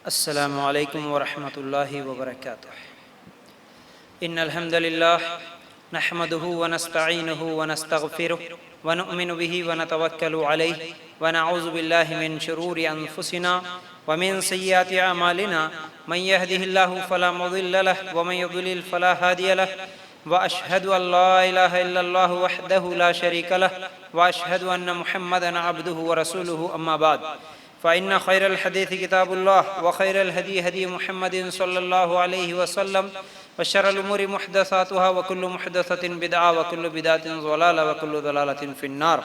السلام علیکم ورحمۃ اللہ وبرکاتہ۔ ان الحمد للہ نحمده ونستعینه ونستغفره ونؤمن به ونتوکل علیہ ونعوذ باللہ من شرور انفسنا ومن سیئات اعمالنا من يهده الله فلا مضل له ومن يضلل فلا هادي له واشهد ان لا اله الا الله وحده لا شريك له واشهد ان محمدا عبده ورسوله اما بعد فإن خير الحديث كتاب الله وخير الهدي هدي محمد صلى الله عليه وسلم وشر الأمور محدثاتها وكل محدثة بدعة وكل بدعة ضلالة وكل ضلالة في النار۔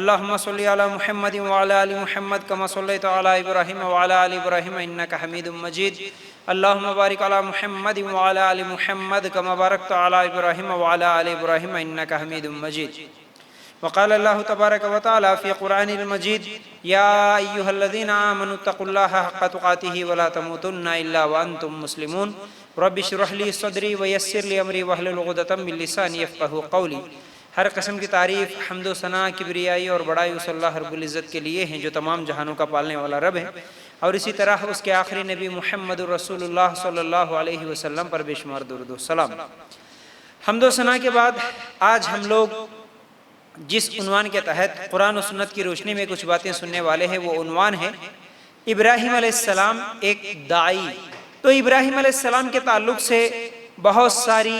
اللهم صل على محمد وعلى آل محمد كما صليت على إبراهيم وعلى آل إبراهيم إنك حميد مجيد۔ اللهم بارك على محمد وعلى آل محمد كما باركت على إبراهيم وعلى آل إبراهيم إنك حميد مجيد۔ وقال الله تبارك وتعالى في قرآن المجيد: يا أيها الذين آمنوا اتقوا الله حق تقاته ولا تموتن إلا وأنتم مسلمون رب اشرح لي صدري ويسر لي أمري واحلل عقدة من لساني يفقهوا قولي۔ ہر قسم کی تعریف، حمد و ثنا، کبریائی اور بڑائی اس اللہ رب العزت کے لیے ہیں جو تمام جہانوں کا پالنے والا رب ہے، اور اسی طرح اس کے آخری نبی محمد رسول اللہ صلی اللہ علیہ وسلم پر بے شمار درود و سلام۔ حمد و ثنا کے بعد آج ہم لوگ جس عنوان کے تحت قرآن و سنت کی روشنی میں کچھ باتیں سننے والے ہیں، وہ عنوان ہے ابراہیم علیہ السلام ایک داعی۔ تو ابراہیم علیہ السلام کے تعلق سے بہت ساری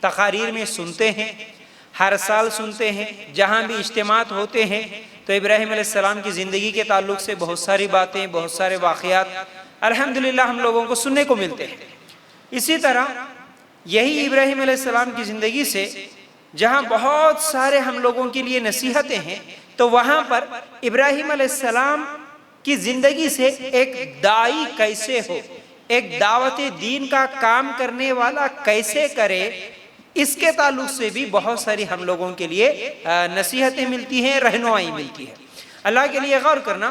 تقاریر میں سنتے ہیں، ہر سال سنتے ہیں، جہاں بھی اجتماعات ہوتے ہیں تو ابراہیم علیہ السلام کی زندگی کے تعلق سے بہت ساری باتیں، بہت سارے واقعات الحمدللہ ہم لوگوں کو سننے کو ملتے ہیں۔ اسی طرح یہی ابراہیم علیہ السلام کی زندگی سے جہاں بہت سارے ہم لوگوں کے لیے نصیحتیں ہیں، تو وہاں پر ابراہیم علیہ السلام کی زندگی سے ایک داعی کیسے ہو، ایک دعوت دین کا کام کرنے والا کیسے کرے، اس کے تعلق سے بھی بہت ساری ہم لوگوں کے لیے نصیحتیں ملتی ہیں، رہنمائی ملتی ہے۔ اللہ کے لیے غور کرنا،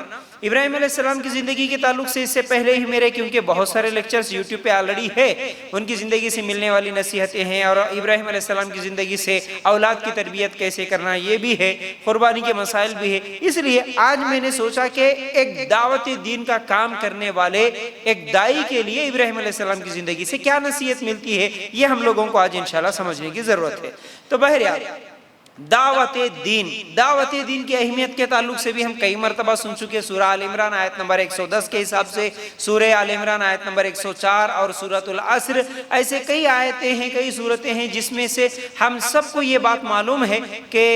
ابراہیم علیہ السلام کی زندگی کے تعلق سے اس سے پہلے ہی میرے کیونکہ بہت سارے لیکچرز یوٹیوب پہ آلریڈی ہے، ان کی زندگی سے ملنے والی نصیحتیں ہیں، اور ابراہیم علیہ السلام کی زندگی سے اولاد کی تربیت کیسے کرنا یہ بھی ہے، قربانی کے مسائل بھی ہے۔ اس لیے آج میں نے سوچا کہ ایک دعوت دین کا کام کرنے والے ایک داعی کے لیے ابراہیم علیہ السلام کی زندگی سے کیا نصیحت ملتی ہے، یہ ہم لوگوں کو آج انشاءاللہ سمجھنے کی ضرورت ہے۔ تو بہرحال دعوت دین کی اہمیت کے تعلق سے بھی ہم کئی مرتبہ سن چکے۔ سورہ آل عمران آیت نمبر 110 کے حساب سے، سورہ آل عمران آیت نمبر 104 اور سورۃ العصر، ایسے کئی آیتیں ہیں، کئی سورتیں ہیں جس میں سے ہم سب کو یہ بات معلوم ہے کہ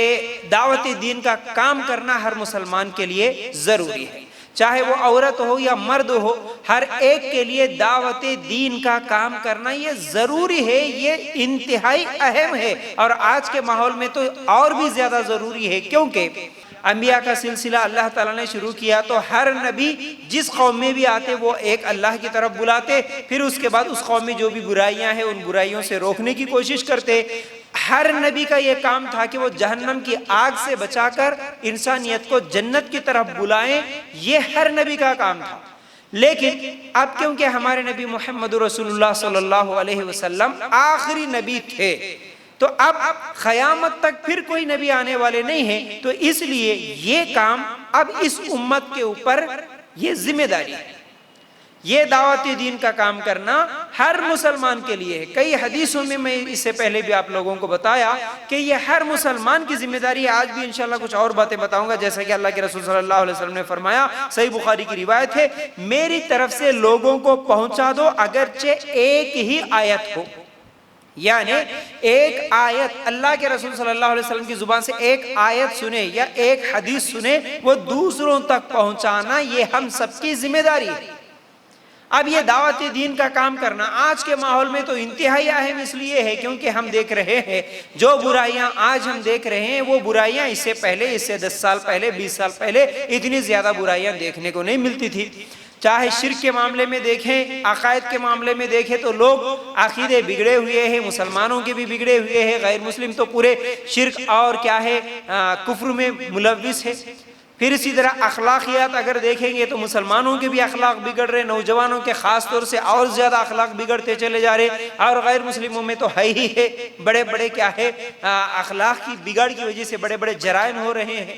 دعوت دین کا کام کرنا ہر مسلمان کے لیے ضروری ہے، چاہے وہ عورت ہو یا مرد ہو، ہر ایک کے لیے دعوت دین کا کام کرنا یہ ضروری ہے، یہ انتہائی اہم ہے، اور آج کے ماحول میں تو اور بھی زیادہ ضروری ہے، کیونکہ انبیاء کا سلسلہ اللہ تعالیٰ نے شروع کیا تو ہر نبی جس قوم میں بھی آتے وہ ایک اللہ کی طرف بلاتے، پھر اس کے بعد اس قوم میں جو بھی برائیاں ہیں ان برائیوں سے روکنے کی کوشش کرتے۔ ہر نبی کا یہ کام تھا کہ وہ جہنم کی آگ سے بچا کر انسانیت کو جنت کی طرف بلائیں، یہ ہر نبی کا کام تھا۔ لیکن اب کیونکہ ہمارے نبی محمد رسول اللہ صلی اللہ علیہ وسلم آخری نبی تھے، تو اب قیامت تک پھر کوئی نبی آنے والے نہیں ہیں، تو اس لیے یہ کام اب اس امت کے اوپر یہ ذمہ داری ہے۔ یہ دعوت دین کا کام کرنا ہر مسلمان کے لیے ہے۔ کئی حدیثوں میں اس سے پہلے بھی آپ لوگوں کو بتایا کہ یہ ہر مسلمان کی ذمہ داری ہے۔ آج بھی انشاءاللہ کچھ اور باتیں بتاؤں گا، جیسا کہ اللہ کے رسول صلی اللہ علیہ وسلم نے فرمایا، صحیح بخاری کی روایت ہے، میری طرف سے لوگوں کو پہنچا دو اگرچہ ایک ہی آیت ہو، یعنی ایک آیت اللہ کے رسول صلی اللہ علیہ وسلم کی زبان سے ایک آیت سنے یا ایک حدیث سنے، وہ دوسروں تک پہنچانا یہ ہم سب کی ذمہ داری ہے۔ اب یہ دعوت دین کا کام کرنا آج کے ماحول میں تو انتہائی اہم اس لیے ہے کیونکہ ہم دیکھ رہے ہیں جو برائیاں آج ہم دیکھ رہے ہیں وہ برائیاں اس سے پہلے، اس سے 10 سال پہلے، 20 سال پہلے اتنی زیادہ برائیاں دیکھنے کو نہیں ملتی تھی۔ چاہے شرک کے معاملے میں دیکھیں، عقائد کے معاملے میں دیکھیں تو لوگ عقیدے بگڑے ہوئے ہیں، مسلمانوں کے بھی بگڑے ہوئے ہیں، غیر مسلم تو پورے شرک اور کیا ہے کفر میں ملوث ہے۔ پھر اسی طرح اخلاقیات اگر دیکھیں گے تو مسلمانوں کے بھی اخلاق بگڑ رہے، نوجوانوں کے خاص طور سے اور زیادہ اخلاق بگڑتے چلے جا رہے، اور غیر مسلموں میں تو ہے ہی ہے، بڑے بڑے کیا ہے اخلاق کی بگاڑ کی وجہ سے بڑے بڑے جرائم ہو رہے ہیں۔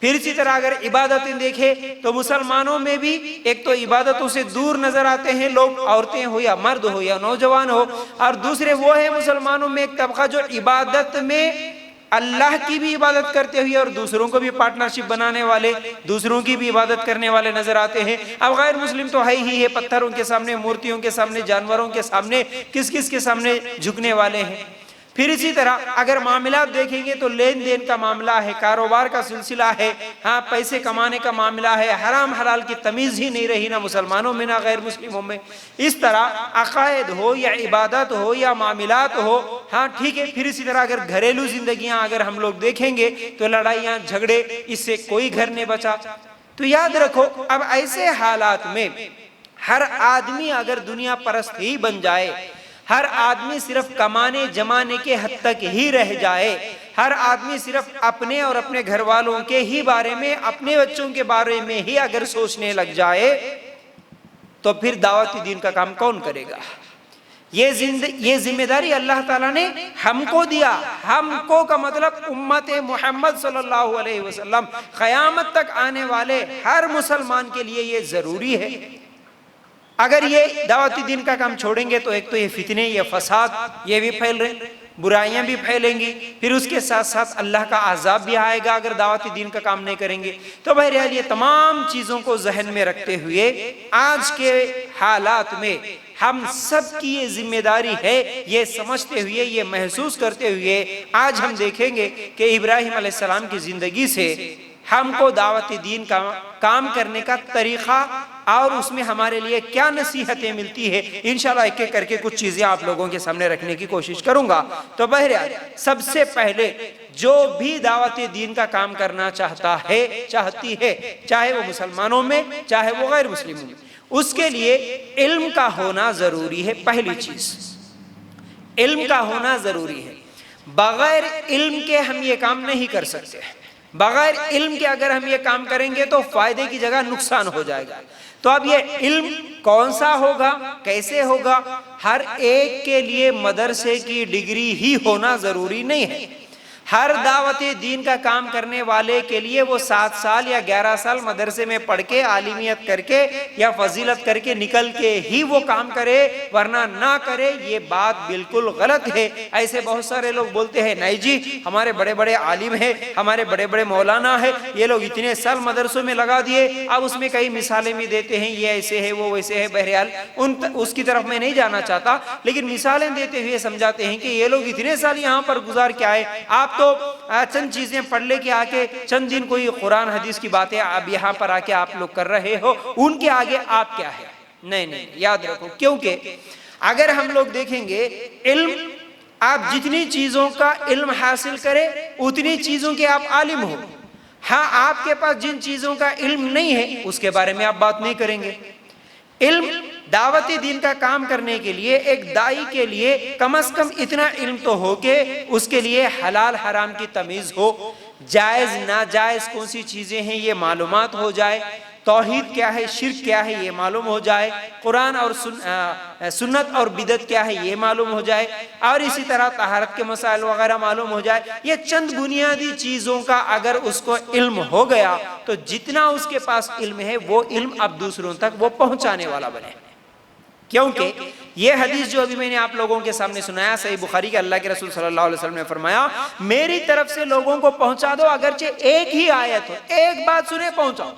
پھر اسی طرح اگر عبادتیں دیکھیں تو مسلمانوں میں بھی ایک تو عبادتوں سے دور نظر آتے ہیں لوگ، عورتیں ہو یا مرد ہو یا نوجوان ہو، اور دوسرے وہ ہے مسلمانوں میں ایک طبقہ جو عبادت میں اللہ کی بھی عبادت کرتے ہوئے اور دوسروں کو بھی پارٹنرشپ بنانے والے، دوسروں کی بھی عبادت کرنے والے نظر آتے ہیں۔ اب غیر مسلم تو ہے ہی ہے، پتھروں کے سامنے، مورتیوں کے سامنے، جانوروں کے سامنے، کس کس کے سامنے جھکنے والے ہیں۔ پھر اسی طرح اگر معاملات دیکھیں گے تو لین دین کا معاملہ ہے، کاروبار کا سلسلہ ہے، ہاں پیسے کمانے کا معاملہ ہے، حرام حلال کی تمیز ہی نہیں رہی نہ مسلمانوں میں نہ غیر مسلموں میں۔ اس طرح عقائد ہو یا عبادت ہو یا معاملات ہو، ہاں ٹھیک ہے۔ پھر اسی طرح اگر گھریلو زندگیاں اگر ہم لوگ دیکھیں گے تو لڑائیاں جھگڑے، اس سے کوئی گھر نہیں بچا۔ تو یاد رکھو اب ایسے حالات میں ہر آدمی اگر دنیا پرست ہی بن جائے، ہر آدمی صرف کمانے جمانے کے حد تک ہی رہ جائے، ہر آدمی صرف اپنے اور اپنے گھر والوں کے ہی بارے میں، اپنے بچوں کے بارے میں ہی اگر سوچنے لگ جائے تو پھر دعوت دین کا کام کون کرے گا؟ یہ ذمہ داری اللہ تعالیٰ نے ہم کو دیا۔ ہم کو کا مطلب امت محمد صلی اللہ علیہ وسلم، قیامت تک آنے والے ہر مسلمان کے لیے یہ ضروری ہے۔ اگر یہ دعوتی دین کا کام چھوڑیں گے تو ایک تو یہ فتنے، یہ فساد، یہ بھی پھیل رہے، برائیاں بھی پھیلیں گی، پھر اس کے ساتھ ساتھ اللہ کا عذاب بھی آئے گا اگر دعوتی دین کا کام نہیں کریں گے۔ تو بہرحال یہ تمام چیزوں کو ذہن میں رکھتے ہوئے آج کے حالات میں ہم سب کی یہ ذمہ داری ہے، یہ سمجھتے ہوئے، یہ محسوس کرتے ہوئے آج ہم دیکھیں گے کہ ابراہیم علیہ السلام کی زندگی سے ہم کو دعوت دین کا کام کرنے کا طریقہ اور اس میں ہمارے لیے کیا نصیحتیں ملتی ہے، انشاءاللہ ایک ایک کر کے کچھ چیزیں آپ لوگوں کے سامنے رکھنے کی کوشش کروں گا۔ تو بہرحال سب سے پہلے جو بھی دعوت دین کا کام کرنا چاہتا ہے، چاہتی ہے، چاہے وہ مسلمانوں میں چاہے وہ غیر مسلموں میں، اس کے لیے علم کا ہونا ضروری ہے۔ پہلی چیز علم کا ہونا ضروری ہے، بغیر علم کے ہم یہ کام نہیں کر سکتے۔ بغیر علم کے اگر ہم یہ کام کریں گے تو فائدے کی جگہ نقصان ہو جائے گا۔ تو اب یہ علم کون سا ہوگا، کیسے ہوگا؟ ہر ایک کے لیے مدرسے کی ڈگری ہی ہونا ضروری نہیں ہے۔ ہر دعوت دین کا کام کرنے والے کے لیے وہ 7 سال یا 11 سال مدرسے میں پڑھ کے عالمیت کر کے یا فضیلت کر کے نکل کے ہی وہ کام کرے، ورنہ نہ کرے، یہ بات بالکل غلط ہے۔ ایسے بہت سارے لوگ بولتے ہیں نہیں جی ہمارے بڑے بڑے عالم ہیں، ہمارے بڑے بڑے مولانا ہیں، یہ لوگ اتنے سال مدرسوں میں لگا دیے، اب اس میں کئی مثالیں بھی دیتے ہیں، یہ ایسے ہے وہ ویسے ہے۔ بہرحال اس کی طرف میں نہیں جانا چاہتا، لیکن مثالیں دیتے ہوئے سمجھاتے ہیں کہ یہ لوگ اتنے سال یہاں پر گزار کے آئے، آپ تو چند چیزیں پڑھ لے کے آکے چند دن کوئی قرآن حدیث کی باتیں اب یہاں پر آکے آپ لوگ کر رہے ہو، ان کے آگے آپ کیا ہے؟ نہیں، یاد رکھو، کیونکہ اگر ہم لوگ دیکھیں گے علم، آپ جتنی چیزوں کا علم حاصل کرے اتنی چیزوں کے آپ عالم ہو۔ ہاں آپ کے پاس جن چیزوں کا علم نہیں ہے اس کے بارے میں آپ بات نہیں کریں گے۔ علم دعوتی دین کا کام کرنے کے لیے ایک دائی کے لیے کم از کم اتنا علم تو ہو کہ اس کے لیے حلال حرام کی تمیز ہو، جائز ناجائز کون سی چیزیں ہیں یہ معلومات ہو جائے، توحید کیا ہے، شرک کیا ہے یہ معلوم ہو جائے، قرآن اور سنت اور بدعت کیا ہے یہ معلوم ہو جائے، اور اسی طرح طہارت کے مسائل وغیرہ معلوم ہو جائے۔ یہ چند بنیادی چیزوں کا اگر اس کو علم ہو گیا تو جتنا اس کے پاس علم ہے وہ علم اب دوسروں تک وہ پہنچانے والا بنے۔ کیونکہ یہ حدیث جو ابھی میں نے آپ لوگوں کے سامنے سنایا صحیح بخاری کے، اللہ کے رسول صلی اللہ علیہ وسلم نے فرمایا میری طرف سے لوگوں کو پہنچا دو، اگرچہ ایک ہی آیت ہو، ایک بات سنے پہنچاؤ۔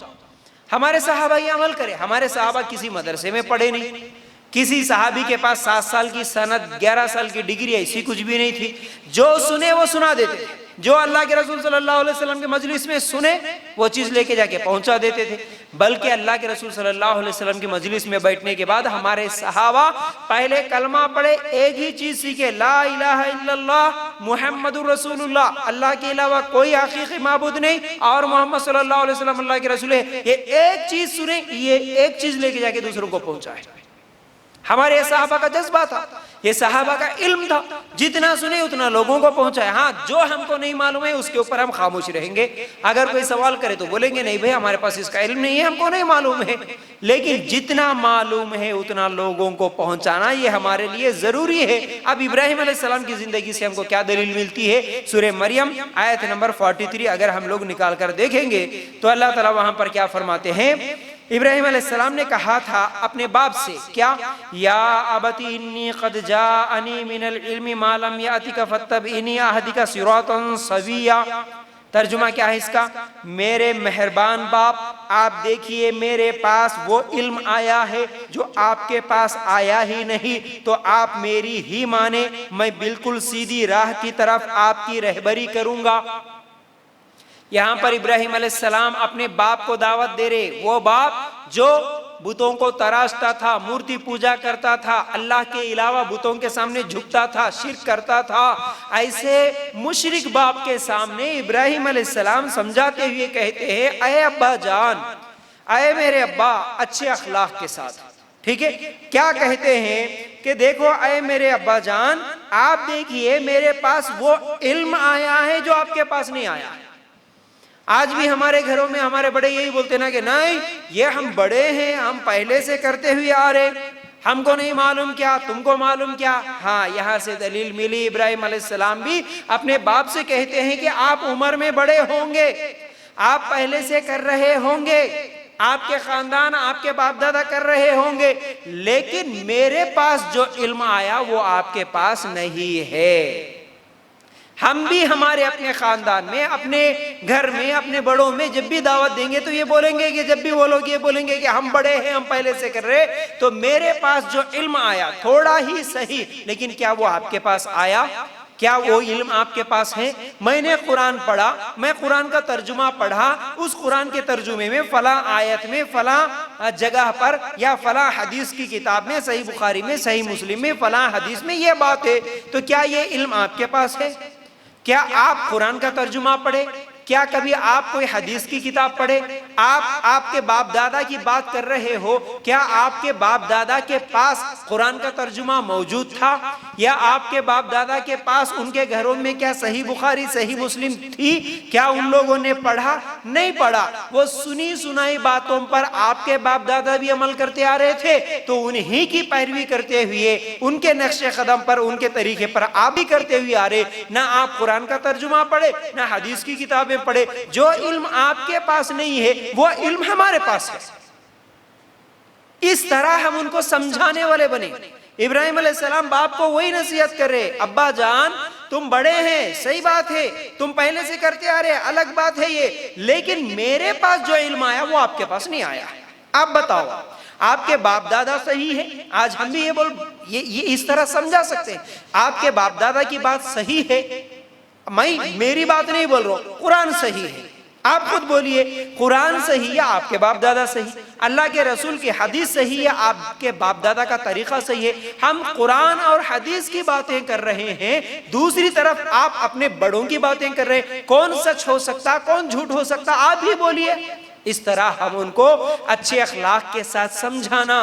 ہمارے صحابہ یہ عمل کرے، ہمارے صحابہ کسی مدرسے میں پڑھے نہیں، کسی صحابی کے پاس 7 سال کی سند 11 سال کی ڈگری ایسی کچھ بھی نہیں تھی، جو سنے وہ سنا دیتے تھے، جو اللہ کے رسول صلی اللہ علیہ وسلم کے مجلس میں سنے وہ چیز لے کے جا کے پہنچا دیتے تھے۔ بلکہ اللہ کے رسول صلی اللہ علیہ وسلم کی مجلس میں بیٹھنے کے بعد ہمارے صحابہ پہلے کلمہ پڑھے، ایک ہی چیز سیکھے، لا الہ الا اللہ محمد الرسول اللہ، اللہ کے علاوہ کوئی حقیقی معبود نہیں اور محمد صلی اللہ علیہ وسلم اللہ کے رسول ہے، یہ ایک چیز سنے، یہ ایک چیز لے کے جا کے دوسروں کو پہنچائے۔ ہمارے صحابہ کا جذبہ تھا یہ صحابہ کا علم تھا، جتنا سنے اتنا لوگوں کو پہنچایا۔ ہاں جو ہم کو نہیں معلوم ہے اس کے اوپر ہم خاموش رہیں گے، اگر کوئی سوال کرے تو بولیں گے نہیں بھائی ہمارے پاس اس کا علم نہیں ہے، ہم کو نہیں معلوم ہے، لیکن جتنا معلوم ہے اتنا لوگوں کو پہنچانا یہ ہمارے لیے ضروری ہے۔ اب ابراہیم علیہ السلام کی زندگی سے ہم کو کیا دلیل ملتی ہے؟ سورہ مریم آیت نمبر 43 اگر ہم لوگ نکال کر دیکھیں گے تو اللہ تعالیٰ وہاں پر کیا فرماتے ہیں؟ ابراہیم علیہ السلام نے کہا تھا اپنے باپ سے، کیا؟ یا ابتی انی قد جاءنی من العلم ما لم یأتک فاتبعنی اہدک صراطا سویا۔ ترجمہ کیا ہے اس کا؟ میرے مہربان باپ، آپ دیکھیے میرے پاس وہ علم آیا ہے جو آپ کے پاس آیا ہی نہیں، تو آپ میری ہی مانیں، میں بالکل سیدھی راہ کی طرف آپ کی رہبری کروں گا۔ یہاں پر ابراہیم علیہ السلام اپنے باپ کو دعوت دے رہے، وہ باپ جو بتوں کو تراشتا تھا، مورتی پوجا کرتا تھا، اللہ کے علاوہ بتوں کے سامنے جھکتا تھا، شرک کرتا تھا، ایسے مشرک باپ کے سامنے ابراہیم علیہ السلام سمجھاتے ہوئے کہتے ہیں اے ابا جان، اے میرے ابا، اچھے اخلاق کے ساتھ، ٹھیک ہے؟ کیا کہتے ہیں کہ دیکھو اے میرے ابا جان، آپ دیکھیے میرے پاس وہ علم آیا ہے جو آپ کے پاس نہیں آیا۔ آج بھی ہمارے گھروں میں ہمارے بڑے یہی بولتے نا کہ نہیں یہ ہم بڑے ہیں، ہم پہلے سے کرتے ہوئے آ رہے، ہم کو نہیں معلوم کیا، تم کو معلوم کیا؟ ہاں یہاں سے دلیل ملی، ابراہیم علیہ السلام بھی اپنے باپ سے کہتے ہیں کہ آپ عمر میں بڑے ہوں گے، آپ پہلے سے کر رہے ہوں گے، آپ کے خاندان آپ کے باپ دادا کر رہے ہوں گے، لیکن میرے پاس جو علم آیا وہ آپ کے پاس نہیں ہے۔ ہم بھی ہمارے اپنے خاندان میں، اپنے گھر میں، اپنے بڑوں میں جب بھی دعوت دیں گے تو یہ بولیں گے کہ جب بھی وہ لوگ یہ بولیں گے کہ ہم بڑے ہیں، ہم پہلے سے کر رہے، تو میرے پاس جو علم آیا تھوڑا ہی صحیح، لیکن کیا وہ آپ کے پاس آیا؟ کیا وہ علم آپ کے پاس ہے؟ میں نے قرآن پڑھا، میں قرآن کا ترجمہ پڑھا، اس قرآن کے ترجمے میں فلاں آیت میں فلاں جگہ پر یا فلاں حدیث کی کتاب میں، صحیح بخاری میں، صحیح مسلم میں، فلاں حدیث میں یہ بات ہے، تو کیا یہ علم آپ کے پاس ہے؟ کیا آپ قرآن کا ترجمہ پڑھے؟ کیا کبھی آپ کوئی حدیث کی کتاب پڑھے؟ آپ کے باپ دادا کی بات کر رہے ہو، کیا آپ کے باپ دادا کے پاس قرآن کا ترجمہ موجود تھا؟ یا آپ کے باپ دادا کے پاس ان کے گھروں میں کیا صحیح بخاری صحیح مسلم تھی؟ کیا ان لوگوں نے پڑھا؟ نہیں پڑھا۔ وہ سنی سنائی باتوں پر آپ کے باپ دادا بھی عمل کرتے آ رہے تھے، تو انہی کی پیروی کرتے ہوئے ان کے نقش قدم پر، ان کے طریقے پر آپ بھی کرتے ہوئے آ رہے۔ نہ آپ قرآن کا ترجمہ پڑھے، نہ حدیث کی کتابیں پڑھے۔ جو علم آپ کے پاس نہیں ہے وہ علم ہمارے پاس ہے۔ اس طرح ہم ان کو سمجھانے والے بنے۔ ابراہیم علیہ السلام باپ کو وہی نصیحت کر رہے، ابا جان تم بڑے ہیں، صحیح بات ہے، تم پہلے سے کرتے آ رہے، الگ بات ہے یہ، لیکن میرے پاس جو علم آیا وہ آپ کے پاس نہیں آیا۔ آپ بتاؤ، آپ کے باپ دادا صحیح ہے؟ آج ہم بھی یہ اس طرح سمجھا سکتے ہیں، آپ کے باپ دادا کی بات صحیح ہے، میں میری بات نہیں بول رہا ہوں، قرآن صحیح ہے، آپ خود بولیے قرآن صحیح یا آپ کے باپ دادا صحیح؟ اللہ کے رسول کی حدیث صحیح یا آپ کے باپ دادا کا طریقہ صحیح ہے؟ ہم قرآن اور حدیث کی باتیں کر رہے ہیں، دوسری طرف آپ اپنے بڑوں کی باتیں کر رہے ہیں، کون سچ ہو سکتا، کون جھوٹ ہو سکتا، آپ ہی بولیے۔ اس طرح ہم ان کو اچھے اخلاق کے ساتھ سمجھانا،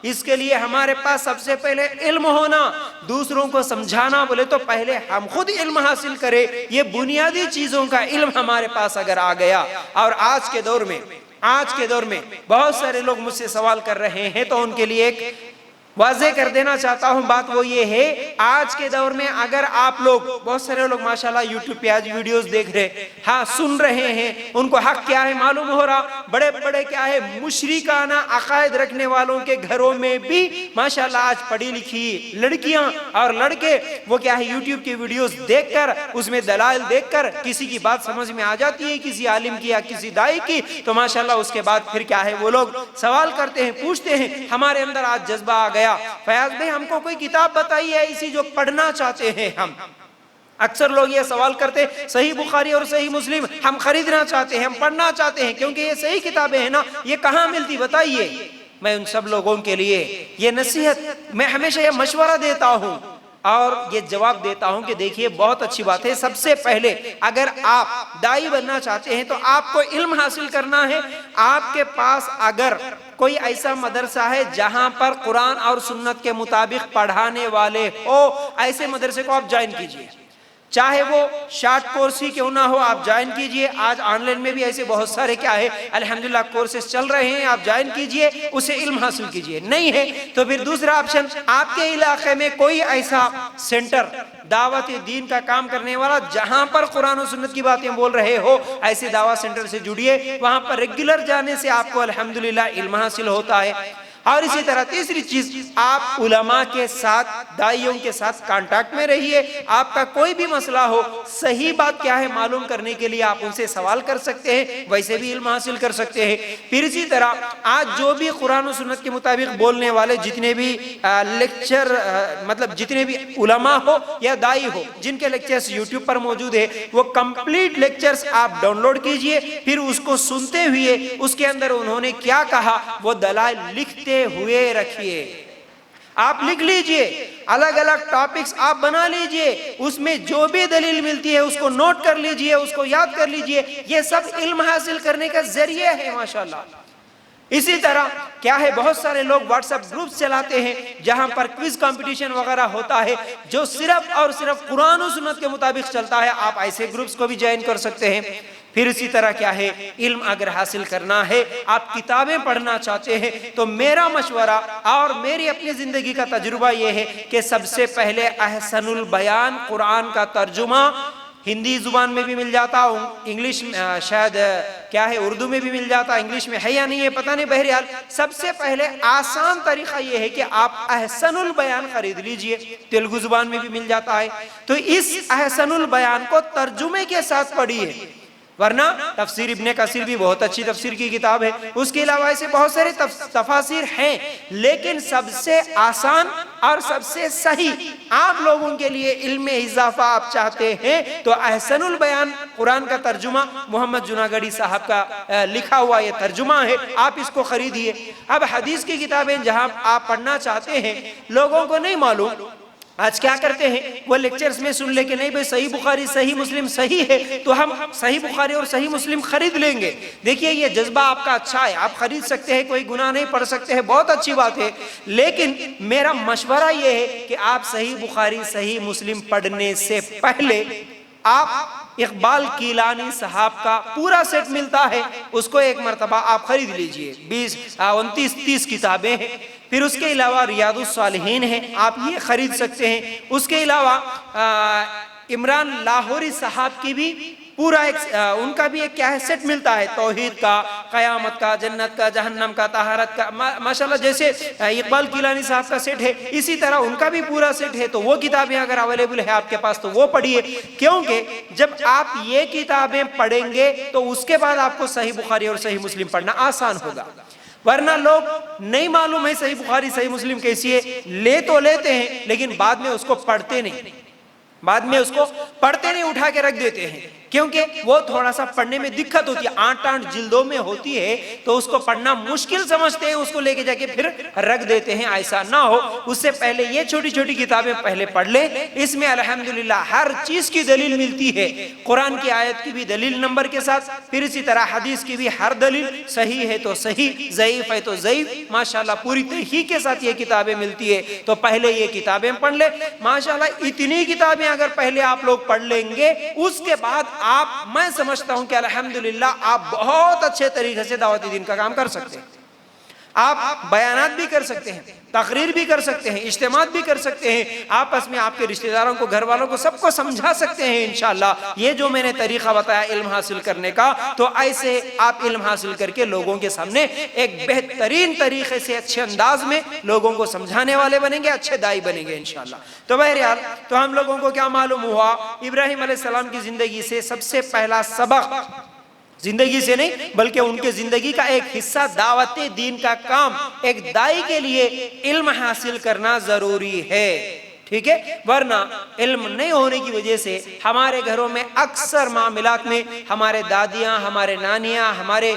اس کے لیے ہمارے پاس سب سے پہلے علم ہونا، دوسروں کو سمجھانا بولے تو پہلے ہم خود علم حاصل کریں۔ یہ بنیادی چیزوں کا علم ہمارے پاس اگر آ گیا، اور آج کے دور میں بہت سارے لوگ مجھ سے سوال کر رہے ہیں، تو ان کے لیے ایک واضح کر دینا چاہتا ہوں بات، وہ یہ ہے آج کے دور میں اگر آپ لوگ، بہت سارے لوگ ماشاءاللہ یوٹیوب پہ آج ویڈیوز دیکھ رہے، ہاں سن رہے ہیں، ان کو حق کیا ہے معلوم ہو رہا، بڑے بڑے کیا ہے مشرکانہ عقائد رکھنے والوں کے گھروں میں بھی ماشاءاللہ آج پڑھی لکھی لڑکیاں اور لڑکے وہ کیا ہے یوٹیوب کی ویڈیوز دیکھ کر، اس میں دلائل دیکھ کر کسی کی بات سمجھ میں آ جاتی ہے، کسی عالم کی یا کسی دائی کی، تو ماشاءاللہ اس کے بعد پھر کیا ہے وہ لوگ سوال کرتے ہیں، پوچھتے ہیں۔ ہمارے اندر آج جذبہ آ گیا، فیاض بھائی ہم کو کوئی کتاب بتائیے ایسی جو پڑھنا چاہتے ہیں ہم۔ اکثر لوگ یہ سوال کرتے صحیح بخاری اور صحیح مسلم ہم خریدنا چاہتے ہیں، ہم پڑھنا چاہتے ہیں، کیونکہ یہ صحیح کتابیں ہیں نا، یہ کہاں ملتی بتائیے۔ میں ان سب لوگوں کے لیے یہ نصیحت، میں ہمیشہ یہ مشورہ دیتا ہوں، اور یہ جواب دیتا ہوں کہ دیکھیے بہت اچھی بات ہے، سب سے پہلے اگر آپ دائی بننا چاہتے ہیں تو آپ کو علم حاصل کرنا ہے۔ آپ کے پاس اگر کوئی ایسا مدرسہ ہے جہاں پر قرآن اور سنت کے مطابق پڑھانے والے ہو، ایسے مدرسے کو آپ جوائن کیجئے، چاہے وہ شارٹ کورس ہی کیوں نہ ہو، آپ جوائن کیجئے۔ آج آن لائن میں بھی ایسے بہت سارے کیا ہے الحمدللہ کورسز چل رہے ہیں، آپ جوائن کیجئے، اسے علم حاصل کیجئے۔ نہیں ہے تو پھر دوسرا آپشن، آپ کے علاقے میں کوئی ایسا سینٹر دعوت دین کا کام کرنے والا جہاں پر قرآن و سنت کی باتیں بول رہے ہو، ایسے دعوت سینٹر سے جڑیے، وہاں پر ریگولر جانے سے آپ کو الحمدللہ علم حاصل ہوتا ہے۔ اور اسی طرح تیسری چیز، آپ علماء کے ساتھ، داعیوں کے ساتھ کانٹیکٹ میں رہیے۔ آپ کا کوئی بھی مسئلہ ہو، صحیح بات کیا ہے معلوم کرنے کے لیے آپ ان سے سوال کر سکتے ہیں، ویسے بھی علم حاصل کر سکتے ہیں۔ پھر اسی طرح آج جو بھی قرآن و سنت کے مطابق بولنے والے جتنے بھی لیکچر مطلب جتنے بھی علماء ہو یا دائی ہو جن کے لیکچرز یوٹیوب پر موجود ہے، وہ کمپلیٹ لیکچرز آپ ڈاؤن لوڈ کیجئے، پھر اس کو سنتے ہوئے اس کے اندر انہوں نے کیا کہا وہ دلائل لکھتے ہوئے رکھیے۔ آپ لکھ لیجئے، الگ الگ ٹاپکس آپ بنا لیجئے، اس میں جو بھی دلیل ملتی ہے اس کو نوٹ کر لیجئے، اس کو یاد کر لیجئے۔ یہ سب علم حاصل کرنے کا ذریعہ ہے ماشاءاللہ۔ اسی طرح کیا ہے بہت سارے لوگ واٹس ایپ گروپس چلاتے ہیں جہاں پر کوئز کمپٹیشن وغیرہ ہوتا ہے جو صرف اور صرف قرآن و سنت کے مطابق چلتا ہے، آپ ایسے گروپس کو بھی جوائن کر سکتے ہیں۔ پھر اسی طرح کیا ہے علم اگر حاصل کرنا ہے، آپ کتابیں پڑھنا چاہتے ہیں تو میرا مشورہ اور میری اپنی زندگی کا تجربہ یہ ہے کہ سب سے پہلے احسن البیان قرآن کا ترجمہ ہندی زبان میں بھی مل جاتا، انگلش شاید کیا ہے اردو میں بھی مل جاتا، انگلش میں ہے یا نہیں ہے پتہ نہیں، بہرحال سب سے پہلے آسان طریقہ یہ ہے کہ آپ احسن البیان خرید لیجئے، تیلگو زبان میں بھی مل جاتا ہے، تو اس احسن البیان کو ترجمے کے ساتھ پڑھیے۔ ورنہ تفسیر ابن کثیر بھی بہت اچھی تفسیر کی کتاب ہے، اس کے علاوہ ایسے بہت سارے تفاسیر ہیں، لیکن سب سے آسان اور سب سے صحیح آپ لوگوں کے لیے علم اضافہ آپ چاہتے ہیں تو احسن البیان قرآن کا ترجمہ محمد جوناگڑھی صاحب کا لکھا ہوا یہ ترجمہ ہے، آپ اس کو خریدیے۔ اب حدیث کی کتابیں جہاں آپ پڑھنا چاہتے ہیں، لوگوں کو نہیں معلوم، آج کیا کرتے ہیں وہ لیکچرز میں سن لے کہ نہیں بھئی صحیح بخاری صحیح مسلم صحیح ہے تو ہم صحیح بخاری اور صحیح مسلم خرید لیں گے۔ دیکھیے یہ جذبہ آپ کا اچھا ہے، آپ خرید سکتے ہیں، کوئی گناہ نہیں، پڑھ سکتے ہیں، بہت اچھی بات ہے، لیکن میرا مشورہ یہ ہے کہ آپ صحیح بخاری صحیح مسلم پڑھنے سے پہلے آپ اقبال کیلانی صاحب کا پورا سیٹ ملتا ہے، اس کو ایک مرتبہ آپ خرید لیجئے، 29-30 کتابیں ہیں۔ پھر اس کے علاوہ ریاض الصالحین ہیں، آپ یہ خرید سکتے ہیں۔ اس کے علاوہ عمران لاہوری صاحب کی بھی پورا ان کا بھی ایک کیا ہے سیٹ ملتا ہے، توحید کا، قیامت کا، جنت کا، جہنم کا، طہارت کا، ماشاءاللہ جیسے اقبال کیلانی صاحب کا سیٹ ہے اسی طرح ان کا بھی پورا سیٹ ہے، تو وہ کتابیں اگر اویلیبل ہے آپ کے پاس تو وہ پڑھیے، کیونکہ جب آپ یہ کتابیں پڑھیں گے تو اس کے بعد آپ کو صحیح بخاری اور صحیح مسلم پڑھنا آسان ہوگا۔ ورنہ لوگ نہیں معلوم ہے صحیح بخاری صحیح مسلم کیسی ہے، لے تو لیتے ہیں لیکن بعد میں اس کو پڑھتے نہیں، اٹھا کے رکھ دیتے ہیں، کیونکہ وہ تھوڑا سا پڑھنے میں دقت ہوتی ہے، 8 جلدوں میں ہوتی ہے تو اس کو پڑھنا مشکل سمجھتے ہیں، اس کو لے کے جا کے پھر رکھ دیتے ہیں۔ ایسا نہ ہو، اس سے پہلے یہ چھوٹی چھوٹی کتابیں پہلے پڑھ لیں، اس میں الحمدللہ ہر چیز کی دلیل ملتی ہے، قرآن کی آیت کی بھی دلیل نمبر کے ساتھ، پھر اسی طرح حدیث کی بھی ہر دلیل، صحیح ہے تو صحیح، ضعیف ہے تو ضعیف، ماشاءاللہ پوری تحقیق کے ساتھ یہ کتابیں ملتی ہے، تو پہلے یہ کتابیں پڑھ لیں۔ ماشاءاللہ اتنی کتابیں اگر پہلے آپ لوگ پڑھ لیں گے، اس کے بعد آپ، میں سمجھتا ہوں کہ الحمدللہ آپ بہت اچھے طریقے سے دعوت دین کا کام کر سکتے ہیں، آپ بیانات بھی کر سکتے ہیں، تقریر بھی کر سکتے ہیں، اجتماعات بھی کر سکتے ہیں، آپس میں آپ کے رشتہ داروں کو، گھر والوں کو، سب کو سمجھا سکتے ہیں انشاءاللہ۔ یہ جو میں نے طریقہ بتایا علم حاصل کرنے کا، تو ایسے آپ علم حاصل کر کے لوگوں کے سامنے ایک بہترین طریقے سے اچھے انداز میں لوگوں کو سمجھانے والے بنیں گے، اچھے دائی بنیں گے انشاءاللہ۔ تو بہرحال تو ہم لوگوں کو کیا معلوم ہوا، ابراہیم علیہ السلام کی زندگی سے سب سے پہلا سبق، زندگی سے نہیں بلکہ ان کے زندگی کا ایک حصہ دعوت دین کا کام، ایک دائی کے لیے علم حاصل کرنا ضروری ہے۔ ٹھیک ہے، ورنہ علم نہیں ہونے کی وجہ سے ہمارے گھروں میں اکثر معاملات میں ہمارے دادیاں، ہمارے نانیاں، ہمارے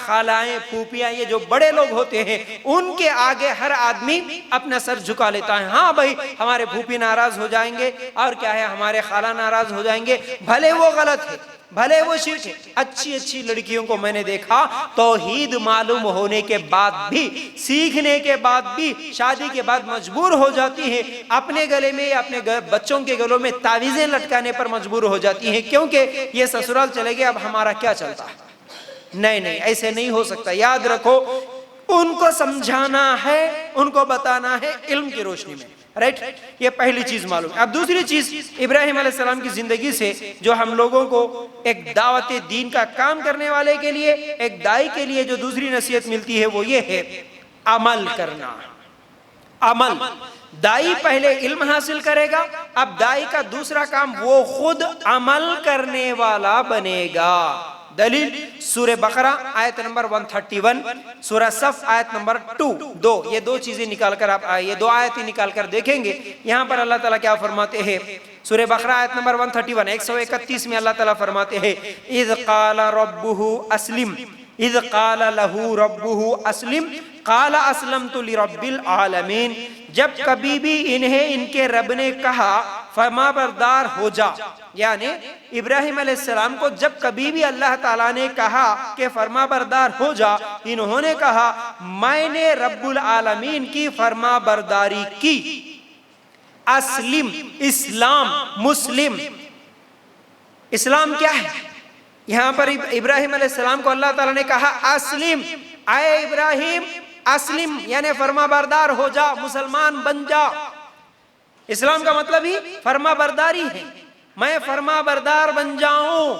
خالائیں، پھوپھیاں، یہ جو بڑے لوگ ہوتے ہیں ان کے آگے ہر آدمی اپنا سر جھکا لیتا ہے. ہاں بھائی ہمارے پھوپھی ناراض ہو جائیں گے اور کیا ہے ہمارے خالہ ناراض ہو جائیں گے، بھلے وہ غلط ہے، بھلے وہ شرک ہے. اچھی اچھی لڑکیوں کو میں نے دیکھا توحید معلوم ہونے کے بعد بھی، سیکھنے کے بعد بھی، شادی کے بعد مجبور ہو جاتی ہیں اپنے گلے میں یا اپنے بچوں کے گلوں میں تعویذیں لٹکانے پر مجبور ہو جاتی ہیں، کیونکہ یہ سسرال چلے گئے اب ہمارا کیا چلتا ہے. نہیں نہیں، ایسے نہیں ہو سکتا. یاد رکھو ان کو سمجھانا ہے، ان کو بتانا ہے علم کی روشنی میں. رائٹ، یہ پہلی چیز معلوم ہے. اب دوسری چیز ابراہیم علیہ السلام کی زندگی سے جو ہم لوگوں کو ایک دعوت دین کا کام کرنے والے کے لیے، ایک دائی کے لیے جو دوسری نصیحت ملتی ہے وہ یہ ہے عمل کرنا. عمل، دائی پہلے علم حاصل کرے گا، اب دائی کا دوسرا کام وہ خود عمل کرنے والا بنے گا. دلیل سورہ بقرہ آیت نمبر 131، سورہ صف آیت نمبر 2. یہ دو چیزیں نکال کر آپ یہ دو آیتیں نکال کر دیکھیں گے. یہاں پر اللہ تعالیٰ کیا فرماتے ہیں؟ سورہ بقرہ آیت نمبر 131 131 میں اللہ تعالیٰ فرماتے ہیں اذ قال ربہ اسلم، اذ قال لہ ربہ اسلم قال اسلمت لرب العالمین. جب کبھی بھی انہیں ان کے رب نے کہا فرما بردار ہو جا، یعنی ابراہیم علیہ السلام کو جب کبھی بھی اللہ تعالیٰ نے کہا کہ فرما بردار ہو جا، انہوں نے کہا میں نے رب العالمین کی فرما برداری کی. اسلم، اسلام، مسلم. اسلام کیا ہے؟ یہاں پر ابراہیم علیہ السلام کو اللہ تعالیٰ نے کہا اسلم، اے ابراہیم اسلم، یعنی فرما بردار ہو جا، مسلمان بن جا. اسلام کا مطلب ہی فرما برداری ہے. میں فرما بردار بن جاؤں،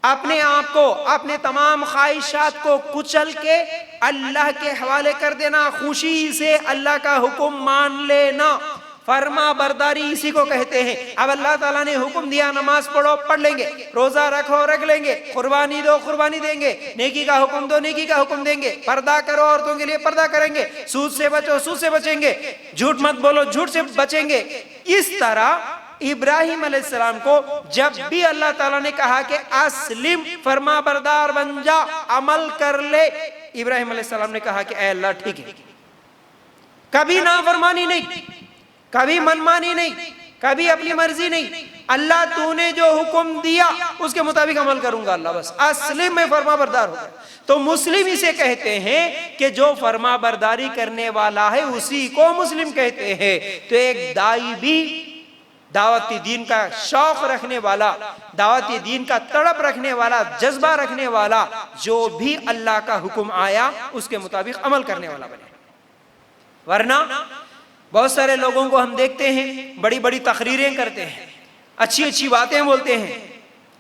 اپنے آپ کو، اپنے تمام خواہشات کو کچل کے اللہ کے حوالے کر دینا، خوشی سے اللہ کا حکم مان لینا. فرما برداری اسی کو کہتے ہیں. اب اللہ تعالیٰ نے حکم دیا نماز پڑھو، پڑھ لیں گے، روزہ رکھو، رکھ لیں گے، قربانی دو، قربانی دیں گے، نیکی کا حکم دو، نیکی کا حکم دیں گے، پردہ کرو، عورتوں کے لیے پردہ کریں گے، سود سے بچو، سود سے بچیں گے، جھوٹ مت بولو، جھوٹ سے بچیں گے. اس طرح ابراہیم علیہ السلام کو جب بھی اللہ تعالیٰ نے کہا کہ اسلم، فرما بردار بن جا، عمل کر لے، ابراہیم علیہ السلام نے کہا کہ اے اللہ ٹھیک ہے. کبھی نافرمانی نہیں، کبھی منمانی نہیں، کبھی اپنی مرضی نہیں. اللہ تو نے جو حکم دیا اس کے مطابق عمل کروں گا. اللہ بس اسلم، میں فرما بردار ہوں. تو مسلم اسے کہتے ہیں کہ جو فرما برداری کرنے والا ہے اسی کو مسلم کہتے ہیں. تو ایک دائی بھی دعوت دین کا شوق رکھنے والا، دعوت دین کا تڑپ رکھنے والا، جذبہ رکھنے والا، جو بھی اللہ کا حکم آیا اس کے مطابق عمل کرنے والا بنے. ورنہ بہت سارے لوگوں کو ہم دیکھتے ہیں بڑی بڑی تقریریں کرتے ہیں، اچھی اچھی باتیں بولتے ہیں.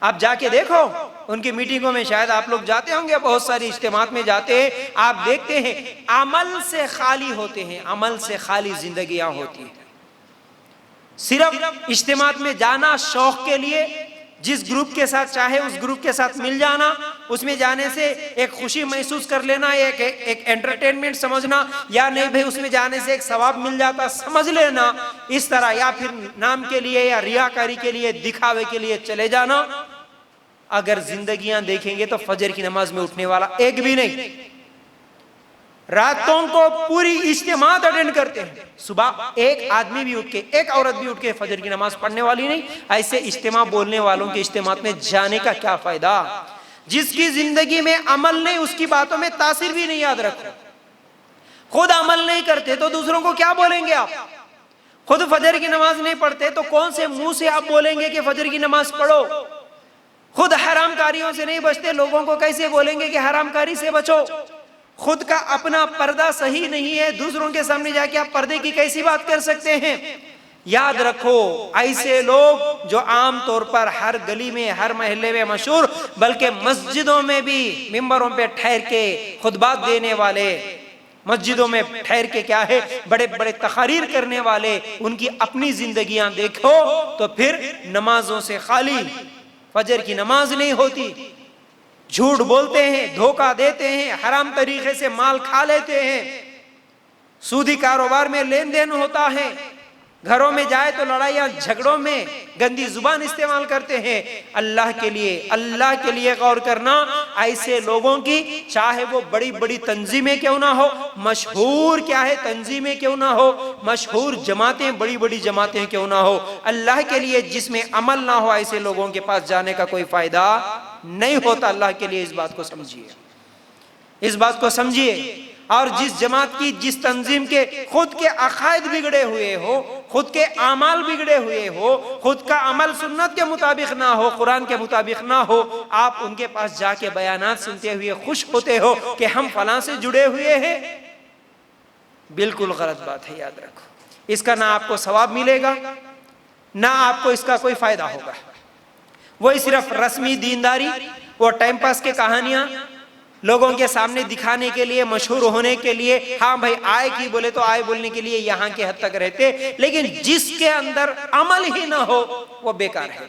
آپ جا کے دیکھو ان کی میٹنگوں میں، شاید آپ لوگ جاتے ہوں گے، بہت ساری اجتماعات میں جاتے ہیں، آپ دیکھتے ہیں عمل سے خالی ہوتے ہیں، عمل سے خالی زندگیاں ہوتی ہیں. صرف اجتماعات میں جانا شوق کے لیے، جس گروپ کے ساتھ چاہے اس گروپ کے ساتھ مل جانا، اس میں جانے سے ایک خوشی محسوس کر لینا، ایک انٹرٹینمنٹ سمجھنا، یا نہیں بھئی اس میں جانے سے ایک ثواب مل جاتا سمجھ لینا، اس طرح، یا پھر نام کے لیے یا ریاکاری کے لیے، دکھاوے کے لیے چلے جانا. اگر زندگیاں دیکھیں گے تو فجر کی نماز میں اٹھنے والا ایک بھی نہیں. راتوں کو پوری اجتماعات اٹینڈ کرتے ہیں، صبح ایک آدمی بھی اٹھ کے، ایک عورت بھی اٹھ کے فجر کی نماز پڑھنے والی نہیں. ایسے اجتماع بولنے والوں کے اجتماعات میں جانے کا کیا فائدہ؟ جس کی زندگی میں عمل نہیں، اس کی باتوں میں تاثیر بھی نہیں. یاد رکھو، خود عمل نہیں کرتے تو دوسروں کو کیا بولیں گے آپ؟ خود فجر کی نماز نہیں پڑھتے تو کون سے منہ سے آپ بولیں گے کہ فجر کی نماز پڑھو؟ خود حرام کاریوں سے نہیں بچتے، لوگوں کو کیسے بولیں گے کہ حرام کاری سے بچو؟ خود کا اپنا پردہ صحیح نہیں ہے، دوسروں کے سامنے جا کے آپ پردے کی کیسی بات کر سکتے ہیں؟ یاد رکھو، ایسے لوگ جو عام طور پر ہر گلی میں، ہر محلے میں مشہور، بلکہ مسجدوں میں بھی ممبروں پہ ٹھہر کے خطبات دینے والے، مسجدوں میں ٹھہر کے کیا ہے بڑے بڑے تقاریر کرنے والے، ان کی اپنی زندگیاں دیکھو تو پھر نمازوں سے خالی، فجر کی نماز نہیں ہوتی، جھوٹ بولتے ہیں، دھوکہ دیتے ہیں، حرام طریقے سے مال کھا لیتے ہیں، سودی کاروبار میں لین دین ہوتا ہے، گھروں میں جائے تو لڑائیاں جھگڑوں میں گندی زبان استعمال کرتے ہیں۔ اللہ کے لیے غور کرنا، ایسے لوگوں کی چاہے وہ بڑی بڑی تنظیمیں کیوں نہ ہو، مشہور کیا ہے تنظیمیں کیوں نہ ہو، مشہور جماعتیں بڑی بڑی جماعتیں کیوں نہ ہو، اللہ کے لیے جس میں عمل نہ ہو ایسے لوگوں کے پاس جانے کا کوئی فائدہ نہیں ہوتا۔ اللہ کے لیے اس بات کو سمجھیے، اس بات کو سمجھیے۔ اور جس جماعت کی، جس تنظیم کے خود کے عقائد بگڑے ہوئے ہو، خود کے اعمال بگڑے ہوئے ہو، خود کا عمل سنت کے مطابق نہ ہو، قرآن کے مطابق نہ ہو، آپ ان کے پاس جا کے بیانات سنتے ہوئے خوش ہوتے ہو کہ ہم فلاں سے جڑے ہوئے ہیں، بالکل غلط بات ہے، یاد رکھو۔ اس کا نہ آپ کو ثواب ملے گا، نہ آپ کو اس کا کوئی فائدہ ہوگا۔ وہی صرف رسمی دینداری اور ٹائم پاس کے کہانیاں لوگوں کے سامنے دکھانے کے لیے، مشہور ہونے کے لیے، ہاں بھائی آئے کی بولے تو آئے بولنے کے لیے یہاں کے حد تک رہتے، لیکن جس کے اندر عمل ہی نہ ہو وہ بیکار ہے،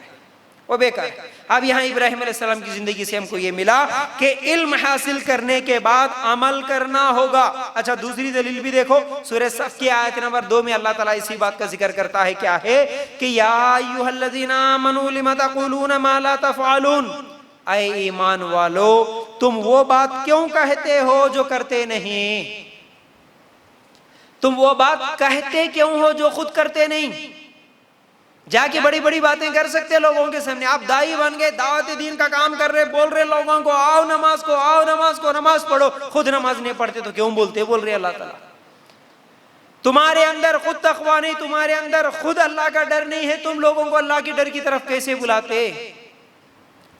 وہ بیکار ہے۔ اب یہاں ابراہیم علیہ السلام کی زندگی سے ہم کو یہ ملا کہ علم حاصل کرنے کے بعد عمل کرنا ہوگا۔ اچھا دوسری دلیل بھی دیکھو، سورہ صف کی آیت نمبر 2 میں اللہ تعالیٰ اسی بات کا ذکر کرتا ہے، کیا ہے کہ یا ایھا الذین آمنوا لم تقولون ما لا تفعلون، اے ایمان والو تم وہ بات کیوں کہتے ہو جو کرتے نہیں، تم وہ بات کہتے کیوں ہو جو خود کرتے نہیں۔ جا کے بڑی بڑی باتیں کر سکتے لوگوں کے سامنے، آپ دائی بن گئے، دعوت دین کا کام کر رہے، بول رہے لوگوں کو آؤ نماز کو، آؤ نماز کو، نماز پڑھو، خود نماز نہیں پڑھتے تو کیوں بولتے، بول رہے اللہ تعالیٰ۔ تمہارے اندر خود تقویٰ نہیں، تمہارے اندر خود اللہ کا ڈر نہیں ہے، تم لوگوں کو اللہ کے ڈر کی طرف کیسے بلاتے؟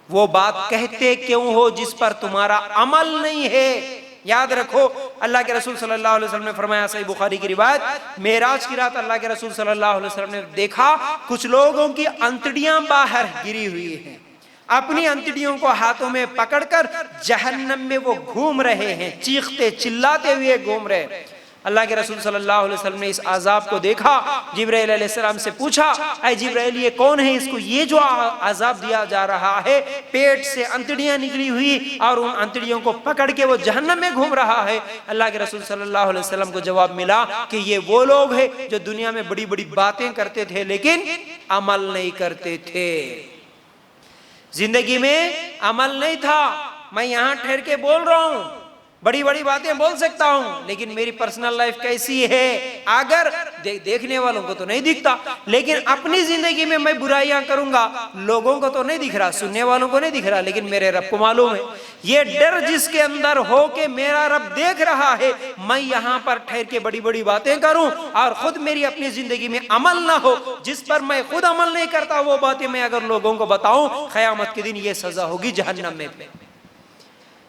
وہ بات کہتے کیوں ہو جس پر تمہارا عمل نہیں ہے۔ یاد رکھو اللہ کے رسول صلی اللہ علیہ وسلم نے فرمایا، صحیح بخاری کی روایت، معراج کی رات اللہ کے رسول صلی اللہ علیہ وسلم نے دیکھا کچھ لوگوں کی انتڑیاں باہر گری ہوئی ہیں، اپنی انتڑیوں کو ہاتھوں میں پکڑ کر جہنم میں وہ گھوم رہے ہیں، چیختے چلاتے ہوئے گھوم رہے ہیں۔ اللہ کے رسول صلی اللہ علیہ وسلم نے اس عذاب کو دیکھا، جبرائیل علیہ السلام سے پوچھا، اے جبرائیل یہ کون ہے، اس کو یہ جو عذاب دیا جا رہا ہے، پیٹ سے انتڑیاں نکلی ہوئی اور ان انتڑیوں کو پکڑ کے وہ جہنم میں گھوم رہا ہے؟ اللہ کے رسول صلی اللہ علیہ وسلم کو جواب ملا کہ یہ وہ لوگ ہیں جو دنیا میں بڑی بڑی باتیں کرتے تھے لیکن عمل نہیں کرتے تھے۔ زندگی میں عمل نہیں تھا، میں یہاں ٹھہر کے بول رہا ہوں، بڑی بڑی باتیں بول سکتا ہوں، لیکن میری پرسنل لائف کیسی ہے اگر دیکھنے والوں کو تو نہیں دکھتا، لیکن اپنی زندگی میں میں برائیاں کروں گا، لوگوں کو تو نہیں دکھ رہا، سننے والوں کو نہیں دکھ رہا، لیکن میرے رب کو معلوم ہے۔ یہ ڈر جس کے اندر ہو کہ میرا رب دیکھ رہا ہے، میں یہاں پر ٹھہر کے بڑی بڑی باتیں کروں اور خود میری اپنی زندگی میں عمل نہ ہو، جس پر میں خود عمل نہیں کرتا وہ باتیں میں اگر لوگوں کو بتاؤں، قیامت کے دن یہ سزا ہوگی جہنم میں،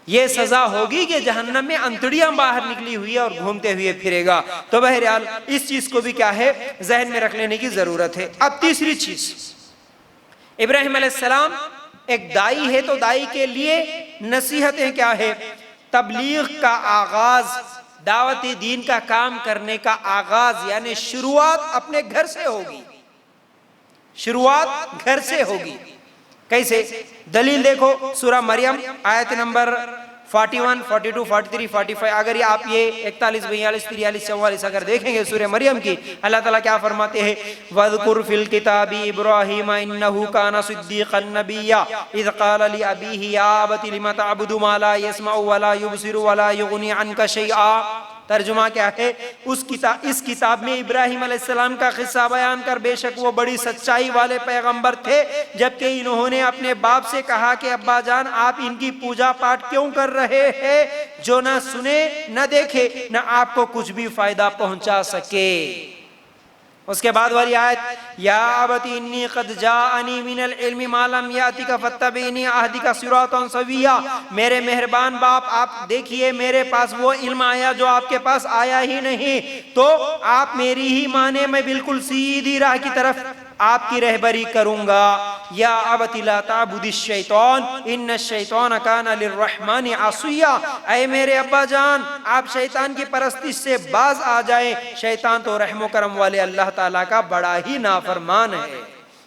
یہ سزا ہوگی کہ جہنم میں انتڑیاں باہر نکلی ہوئی اور گھومتے ہوئے پھرے گا۔ تو بہرحال اس چیز کو بھی کیا ہے ذہن میں رکھ لینے کی ضرورت ہے۔ اب تیسری چیز، ابراہیم علیہ السلام ایک دائی ہے تو دائی کے لیے نصیحتیں کیا ہے؟ تبلیغ کا آغاز، دعوت دین کا کام کرنے کا آغاز یعنی شروعات اپنے گھر سے ہوگی، شروعات گھر سے ہوگی۔ کیسے؟ دلیل دیکھو سورہ مریم آیت نمبر 41, 42, 43, 45، اگر یہ آپ یہ 41, 42, 43, 44 اگر دیکھیں گے سورہ مریم کی، اللہ تعالیٰ کیا فرماتے ہیں؟ وَاذْكُرْ فِي الْكِتَابِ إِبْرَاهِيمَ إِنَّهُ كَانَ صِدِّيقًا نَبِيًّا إِذْ قَالَ لِأَبِيهِ يَا أَبَتِ لِمَ تَعْبُدُ مَا لَا يَسْمَعُ وَلَا يُبْصِرُ وَلَا يُغْنِي عَنْكَ شَيْئًا۔ ترجمہ کیا ہے؟ اس کتاب میں ابراہیم علیہ السلام کا قصہ بیان کر، بے شک وہ بڑی سچائی والے پیغمبر تھے، جبکہ انہوں نے اپنے باپ سے کہا کہ ابا جان آپ ان کی پوجا پاٹ کیوں کر رہے ہیں جو نہ سنے نہ دیکھے نہ آپ کو کچھ بھی فائدہ پہنچا سکے۔ اس کے بعد والی آیت، یا ابتی انی قد جاءنی من العلم ما لم یاتک فاتبعنی اہدک صراطا سویا۔ میرے مہربان باپ آپ دیکھیے میرے پاس وہ علم آیا جو آپ کے پاس آیا ہی نہیں، تو آپ میری ہی مانے، میں بالکل سیدھی راہ کی طرف آپ کی رہبری کروں گا۔ یا ابت لا تعبد الشیطان ان الشیطان کان للرحمن عصیا۔ اے میرے ابا جان آپ شیطان کی پرستش سے باز آ جائیں، شیطان تو رحم و کرم والے اللہ تعالیٰ کا بڑا ہی نافرمان ہے۔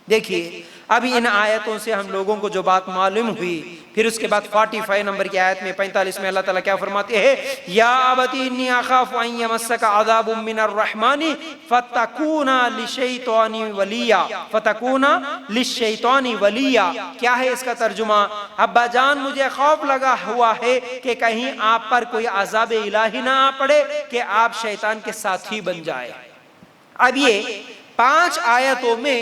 دیکھیے ابھی ان آیتوں سے ہم لوگوں کو جو بات معلوم ہوئی، پھر اس کے بعد 45 نمبر کی آیت میں 45 میں اللہ تعالیٰ کیا فرماتے ہیں؟ یا ابتی انی اخاف ان یمسک عذاب من الرحمن فتکون للشیطان ولیا، فتکون للشیطان ولیا۔ کیا ہے اس کا ترجمہ؟ ابا جان مجھے خوف لگا ہوا ہے کہ کہیں آپ پر کوئی عذاب الہی نہ آ پڑے کہ آپ شیطان کے ساتھی بن جائے۔ اب یہ 5 آیتوں میں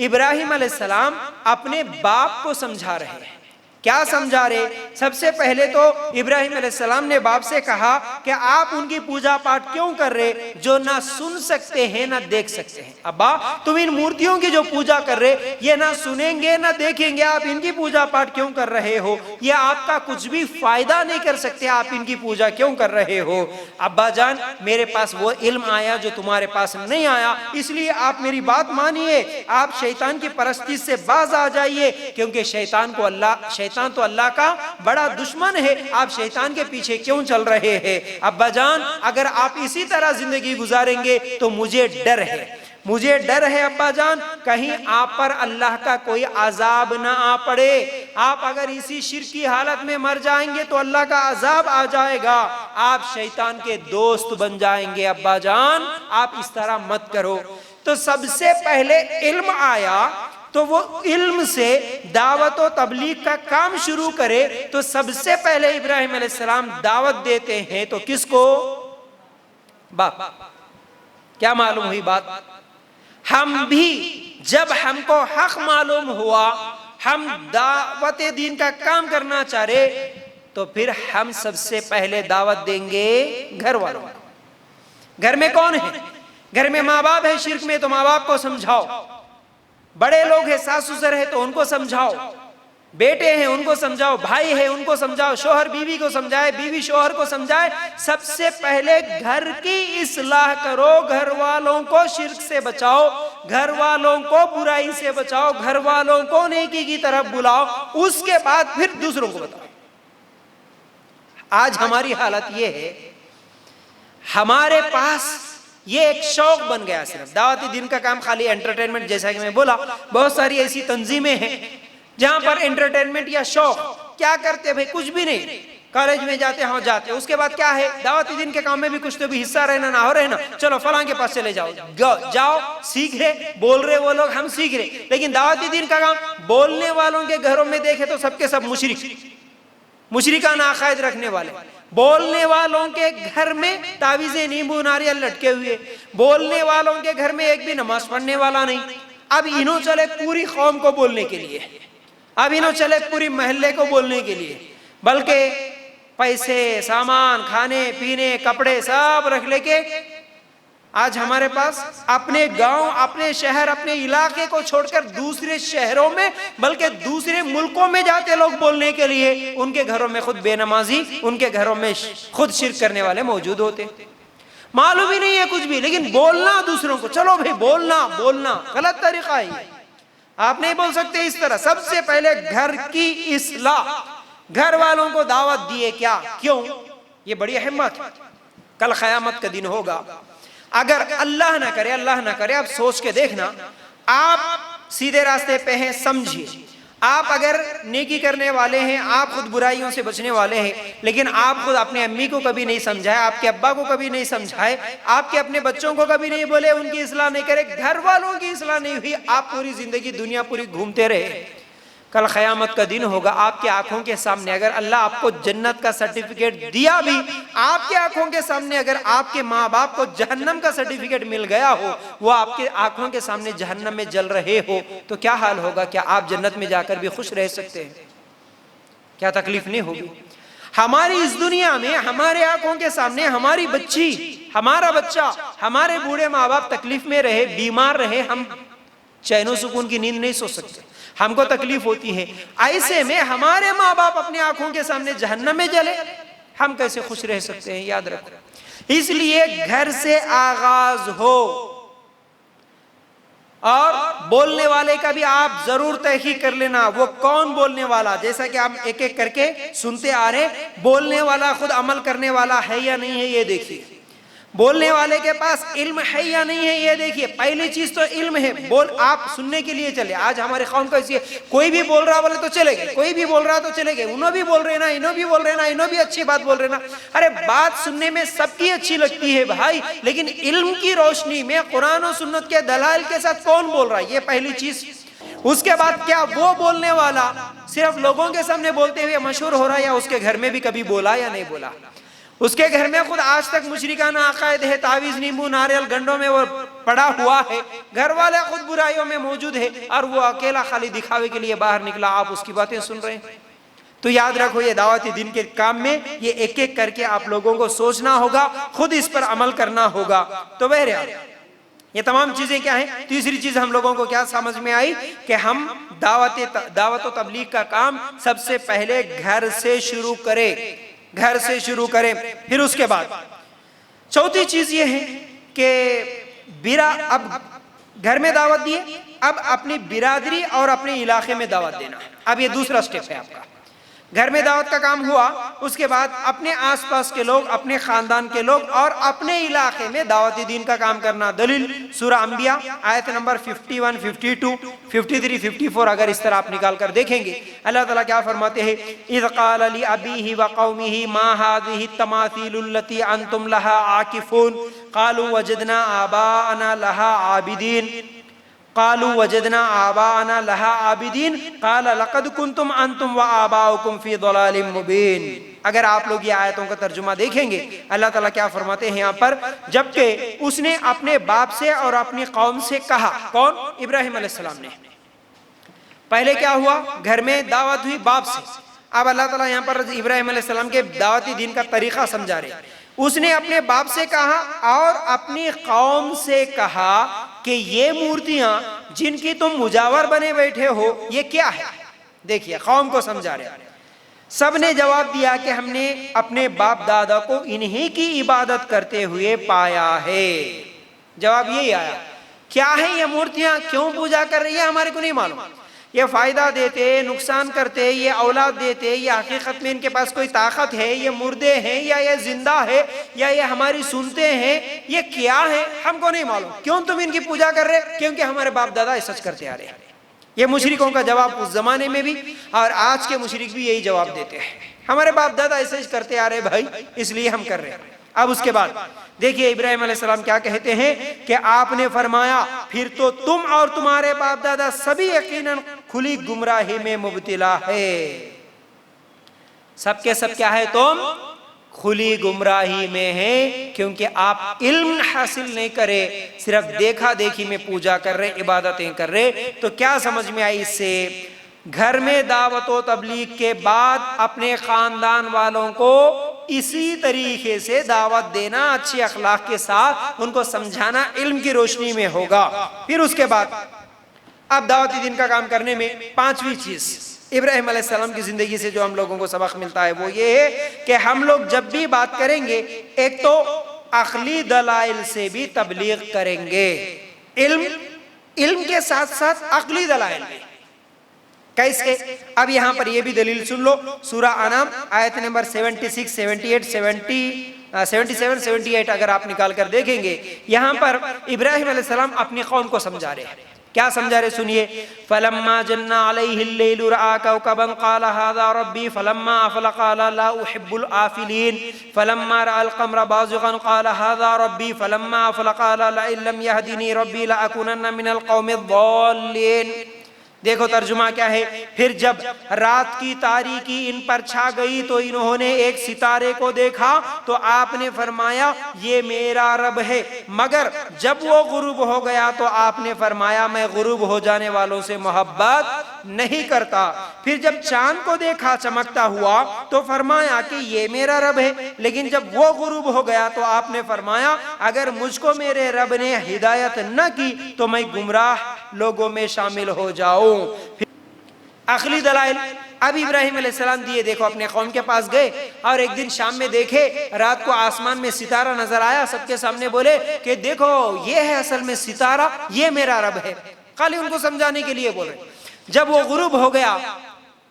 ابراہیم علیہ السلام اپنے باپ کو سمجھا رہے ہیں۔ کیا سمجھا رہے؟ سب سے پہلے تو ابراہیم علیہ السلام نے باپ سے کہا کہ آپ ان کی پوجا پاٹ کیوں کر رہے جو نہ سن سکتے ہیں نہ دیکھ سکتے ہیں؟ ابا تم ان مورتیوں کی جو پوجا کر رہے یہ نہ سنیں گے نہ دیکھیں گے، آپ ان کی پوجا پاٹ کیوں کر رہے ہو؟ یہ آپ کا کچھ بھی فائدہ نہیں کر سکتے، آپ ان کی پوجا کیوں کر رہے ہو؟ ابا جان میرے پاس وہ علم آیا جو تمہارے پاس نہیں آیا، اس لیے آپ میری بات مانیے، آپ شیطان کی پرستش سے باز آ جائیے، کیونکہ شیطان تو اللہ کا بڑا دشمن ہے، آپ شیطان کے پیچھے کیوں چل رہے ہیں؟ ابا جان اگر آپ اسی طرح زندگی گزاریں گے تو مجھے ڈر ہے ابا جان، کہیں آپ پر اللہ کا کوئی عذاب نہ آ پڑے، آپ اگر اسی شرک کی حالت میں مر جائیں گے تو اللہ کا عذاب آ جائے گا، آپ شیطان کے دوست بن جائیں گے۔ ابا جان آپ اس طرح مت کرو۔ تو سب سے پہلے علم آیا تو وہ علم سے دعوت و تبلیغ کا کام شروع کرے، تو سب سے پہلے ابراہیم علیہ السلام دعوت دیتے ہیں تو کس کو؟ باپ۔ کیا معلوم ہوئی بات؟ ہم بھی جب ہم کو حق معلوم ہوا، ہم دعوت دین کا کام کرنا چاہ رہے، تو پھر ہم سب سے پہلے دعوت دیں گے گھر والوں کو۔ گھر میں کون ہے؟ گھر میں ماں باپ ہے شرک میں تو ماں باپ کو سمجھاؤ، بڑے لوگ ہیں ساس سسر ہے تو ان کو سمجھاؤ، بیٹے ہیں ان کو سمجھاؤ، بھائی ہے ان کو سمجھاؤ، شوہر بیوی کو سمجھائے، بیوی شوہر کو سمجھائے۔ سب سے پہلے گھر کی اصلاح کرو، گھر والوں کو شرک سے بچاؤ، گھر والوں کو برائی سے بچاؤ، گھر والوں کو نیکی کی طرف بلاؤ، اس کے بعد پھر دوسروں کو بتاؤ۔ آج ہماری حالت یہ ہے، ہمارے پاس یہ ایک شوق بن گیا، صرف دعوت دین کا کام خالی انٹرٹینمنٹ، جیسا کہ میں بولا بہت ساری ایسی تنظیمیں ہیں جہاں پر انٹرٹینمنٹ یا شوق کیا کرتے بھئی؟ کچھ بھی نہیں، کالج میں جاتے ہاں جاتے، اس کے بعد کیا ہے؟ دعوت دین کے کام میں بھی کچھ تو بھی حصہ رہنا نہ ہو رہنا، چلو فلاں کے پاس چلے جاؤ سیکھ رہے، بول رہے وہ لوگ، ہم سیکھ رہے، لیکن دعوت دین کا کام بولنے والوں کے گھروں میں دیکھے تو سب کے سب مشرکانہ عقائد رکھنے والے، بولنے والوں کے گھر میں تعویذیں نیمبو ناریل لٹکے ہوئے، بولنے والوں کے گھر میں ایک بھی نماز پڑھنے والا نہیں۔ اب انہوں چلے پوری قوم کو بولنے کے لیے، اب انہوں چلے پوری محلے کو بولنے کے لیے، بلکہ پیسے، سامان، کھانے پینے، کپڑے سب رکھ لے کے آج ہمارے پاس اپنے گاؤں، اپنے شہر، اپنے علاقے کو چھوڑ کر دوسرے شہروں میں بلکہ دوسرے ملکوں میں جاتے لوگ بولنے کے لیے، ان کے گھروں میں خود بے نمازی، ان کے گھروں میں خود شرک کرنے والے موجود ہوتے، معلوم ہی نہیں ہے کچھ بھی، لیکن بولنا دوسروں کو، چلو بھئی بولنا غلط طریقہ ہے، آپ نہیں بول سکتے اس طرح۔ سب سے پہلے گھر کی اصلاح، گھر والوں کو دعوت دیے، کیوں؟ یہ بڑی اہم بات ہے، کل قیامت کا دن ہوگا، اگر اللہ نہ کرے آپ سوچ کے دیکھنا، آپ سیدھے راستے پہ ہیں، سمجھیے، آپ اگر نیکی کرنے والے ہیں، آپ خود برائیوں سے بچنے والے ہیں، لیکن آپ خود اپنے امی کو کبھی نہیں سمجھائے، آپ کے ابا کو کبھی نہیں سمجھائے، آپ کے اپنے بچوں کو کبھی نہیں بولے، ان کی اصلاح نہیں کرے، گھر والوں کی اصلاح نہیں ہوئی، آپ پوری زندگی دنیا پوری گھومتے رہے، کل قیامت کا دن ہوگا، آپ کے آنکھوں کے سامنے اگر اللہ آپ کو جنت کا سرٹیفکیٹ دیا بھی، آپ کے آنکھوں کے سامنے اگر آپ کے ماں باپ کو جہنم کا سرٹیفکیٹ مل گیا ہو، وہ آپ کے آنکھوں کے سامنے جہنم میں جل رہے ہو، تو کیا حال ہوگا؟ کیا آپ جنت میں جا کر بھی خوش رہ سکتے ہیں؟ کیا تکلیف نہیں ہوگی؟ ہماری اس دنیا میں ہمارے آنکھوں کے سامنے ہماری بچی، ہمارا بچہ، ہمارے بوڑھے ماں باپ تکلیف میں رہے، بیمار رہے، ہم چین و سکون کی نیند نہیں سو سکتے، ہم کو تکلیف ہوتی ہے، ایسے میں ہمارے ماں باپ اپنے آنکھوں کے سامنے جہنم میں جلے، ہم کیسے خوش رہ سکتے ہیں؟ یاد رکھو، اس لیے گھر سے آغاز ہو، اور بولنے والے کا بھی آپ ضرور تحقیق کر لینا، وہ کون بولنے والا، جیسا کہ آپ ایک ایک کر کے سنتے آ رہے، بولنے والا خود عمل کرنے والا ہے یا نہیں ہے، یہ دیکھیے، بولنے والے کے پاس علم ہے یا نہیں ہے یہ دیکھیے. پہلی چیز تو علم ہے. آپ سننے کے لیے چلے. آج ہمارے قوم کا ایسی ہے, کوئی بھی بول رہا بولے تو چلے گئے, کوئی بھی بول رہا تو چلے گئے, انہوں بھی بول رہے نا, انہوں بھی بول رہے نا, انہوں بھی اچھی بات بول رہے نا. ارے بات سننے میں سب کی اچھی لگتی ہے بھائی, لیکن علم کی روشنی میں قرآن و سنت کے دلائل کے ساتھ کون بول رہا ہے, یہ پہلی چیز. اس کے بعد کیا وہ بولنے والا صرف لوگوں کے سامنے بولتے ہوئے مشہور ہو رہا ہے, یا اس کے گھر میں بھی کبھی بولا یا نہیں بولا؟ اس کے گھر میں خود آج تک مشرکانہ عقائد ہے, تعویذ, نیمبو, ناریل, گنڈوں میں وہ پڑا ہوا ہے, گھر والے خود برائیوں میں موجود ہے, اور وہ اکیلا خالی دکھاوے کے لیے باہر نکلا, آپ اس کی باتیں سن رہے ہیں. تو یاد رکھو یہ دعوت دین کے کام میں یہ ایک ایک کر کے آپ لوگوں کو سوچنا ہوگا, خود اس پر عمل کرنا ہوگا. تو بہرحال یہ تمام چیزیں کیا ہیں. تیسری چیز ہم لوگوں کو کیا سمجھ میں آئی کہ ہم دعوت و تبلیغ کا کام سب سے پہلے گھر سے شروع کریں, گھر سے شروع کریں. پھر اس کے بعد چوتھی چیز یہ ہے کہ اب گھر میں دعوت دیے, اب اپنی برادری اور اپنے علاقے میں دعوت دینا. اب یہ دوسرا سٹیپ ہے آپ کا. گھر میں دعوت کا کام ہوا, اس کے بعد اپنے آس پاس کے لوگ, اپنے خاندان کے لوگ اور اپنے علاقے میں دعوت دین کا کام کرنا. دلیل سورہ انبیاء آیت نمبر 51, 52, 53, 54 اگر اس طرح آپ نکال کر دیکھیں گے, اللہ تعالیٰ کیا فرماتے ہیں, اذ قال لأبیہ وقومہ ما هذه التماثیل التي انتم لها عاکفون قالوا وجدنا آباءنا لها عابدین قالوا وجدنا آباءنا لها عابدین قال لقد كنتم انتم وآباؤكم في ضلال مبین. اگر آپ لوگ یہ آیتوں کا ترجمہ دیکھیں گے, اللہ تعالیٰ کیا فرماتے ہیں یہاں پر, جبکہ اس نے اپنے باپ سے اور اپنی قوم سے کہا. کون؟ ابراہیم علیہ السلام نے. پہلے کیا ہوا, گھر میں دعوت ہوئی باپ سے. اب اللہ تعالیٰ یہاں پر ابراہیم علیہ السلام کے دعوتی دین کا طریقہ سمجھا رہے. اس نے اپنے باپ سے کہا اور اپنی قوم سے کہا کہ یہ مورتیاں جن کی تم مجاور بنے بیٹھے ہو یہ کیا ہے. دیکھیے قوم کو سمجھا رہے. سب نے جواب دیا کہ ہم نے اپنے باپ دادا کو انہی کی عبادت کرتے ہوئے پایا ہے. جواب یہی آیا. کیا ہے یہ مورتیاں, کیوں پوجا کر رہی ہے, ہمارے کو نہیں معلوم. یہ فائدہ دیتے, نقصان کرتے, یہ اولاد دیتے, یہ حقیقت میں ان کے پاس کوئی طاقت ہے, یہ مردے ہیں یا یہ زندہ ہے, یا یہ ہماری سنتے ہیں, یہ کیا ہے ہم کو نہیں معلوم. کیوں تم ان کی پوجا کر رہے؟ کیونکہ ہمارے باپ دادا سچ کرتے آ رہے ہیں. یہ مشرکوں کا جواب اس زمانے میں بھی اور آج کے مشرک بھی یہی جواب دیتے ہیں, ہمارے باپ دادا ایسے کرتے آ رہے بھائی, اس لیے ہم کر رہے ہیں. اب اس کے بعد دیکھیے ابراہیم علیہ السلام کیا کہتے ہیں کہ آپ نے فرمایا پھر تو تم اور تمہارے باپ دادا سبھی یقیناً کھلی گمراہی میں مبتلا ہے. سب کے سب کیا ہے, تم کھلی گمراہی میں ہیں, کیونکہ آپ علم حاصل نہیں کرے, صرف دیکھا دیکھی میں پوجا کر رہے, عبادتیں کر رہے. تو کیا سمجھ میں آئی اس سے, گھر میں دعوت و تبلیغ کے بعد اپنے خاندان والوں کو اسی طریقے سے دعوت دینا, اچھی اخلاق کے ساتھ ان کو سمجھانا علم کی روشنی میں ہوگا. پھر اس کے بعد اب دعوتی دین کا کام کرنے میں پانچویں چیز ابراہیم علیہ السلام کی زندگی سے جو ہم لوگوں کو سبق ملتا ہے وہ یہ ہے کہ ہم لوگ جب بھی بات کریں گے, ایک تو عقلی دلائل سے بھی تبلیغ کریں گے. علم کے ساتھ ساتھ عقلی دلائل بھی. کیسے؟ اب یہاں پر یہ بھی دلیل سن لو, سورہ انعام آیت نمبر 76, 78, 77, 78 اگر آپ نکال کر دیکھیں گے, یہاں پر ابراہیم علیہ السلام اپنی قوم کو سمجھا رہے ہیں. کیا سمجھا رہے سنیے, فَلَمَّا جَنَّ عَلَيْهِ اللَّيْلُ رَأَىٰ كَوْكَبًا قَالَ هَٰذَا رَبِّي فَلَمَّا أَفَلَ قَالَ لَا أُحِبُّ الْآفِلِينَ فَلَمَّا رَأَى الْقَمَرَ بَازِغًا قَالَ هَٰذَا رَبِّي فَلَمَّا أَفَلَ قَالَ لَئِن لَّمْ يَهْدِنِي رَبِّي لَأَكُونَنَّ مِنَ الْقَوْمِ الضَّالِّينَ. دیکھو ترجمہ کیا ہے, پھر جب رات کی تاریکی ان پر چھا گئی تو انہوں نے ایک ستارے کو دیکھا تو آپ نے فرمایا یہ میرا رب ہے, مگر جب وہ غروب ہو گیا تو آپ نے فرمایا میں غروب ہو جانے والوں سے محبت نہیں کرتا. پھر جب چاند کو دیکھا چمکتا ہوا تو فرمایا کہ یہ میرا رب ہے, لیکن جب وہ غروب ہو گیا تو آپ نے فرمایا اگر مجھ کو میرے رب نے ہدایت نہ کی تو میں گمراہ لوگوں میں شامل ہو جاؤں. عقلی دلائل اب ابراہیم علیہ السلام دیے. دیکھو اپنے قوم کے پاس گئے اور ایک دن شام میں دیکھے رات کو آسمان میں ستارہ نظر آیا, سب کے سامنے بولے کہ دیکھو یہ ہے اصل میں ستارہ, یہ میرا رب ہے. خالی ان کو سمجھانے کے لیے بول رہے. جب وہ غروب ہو گیا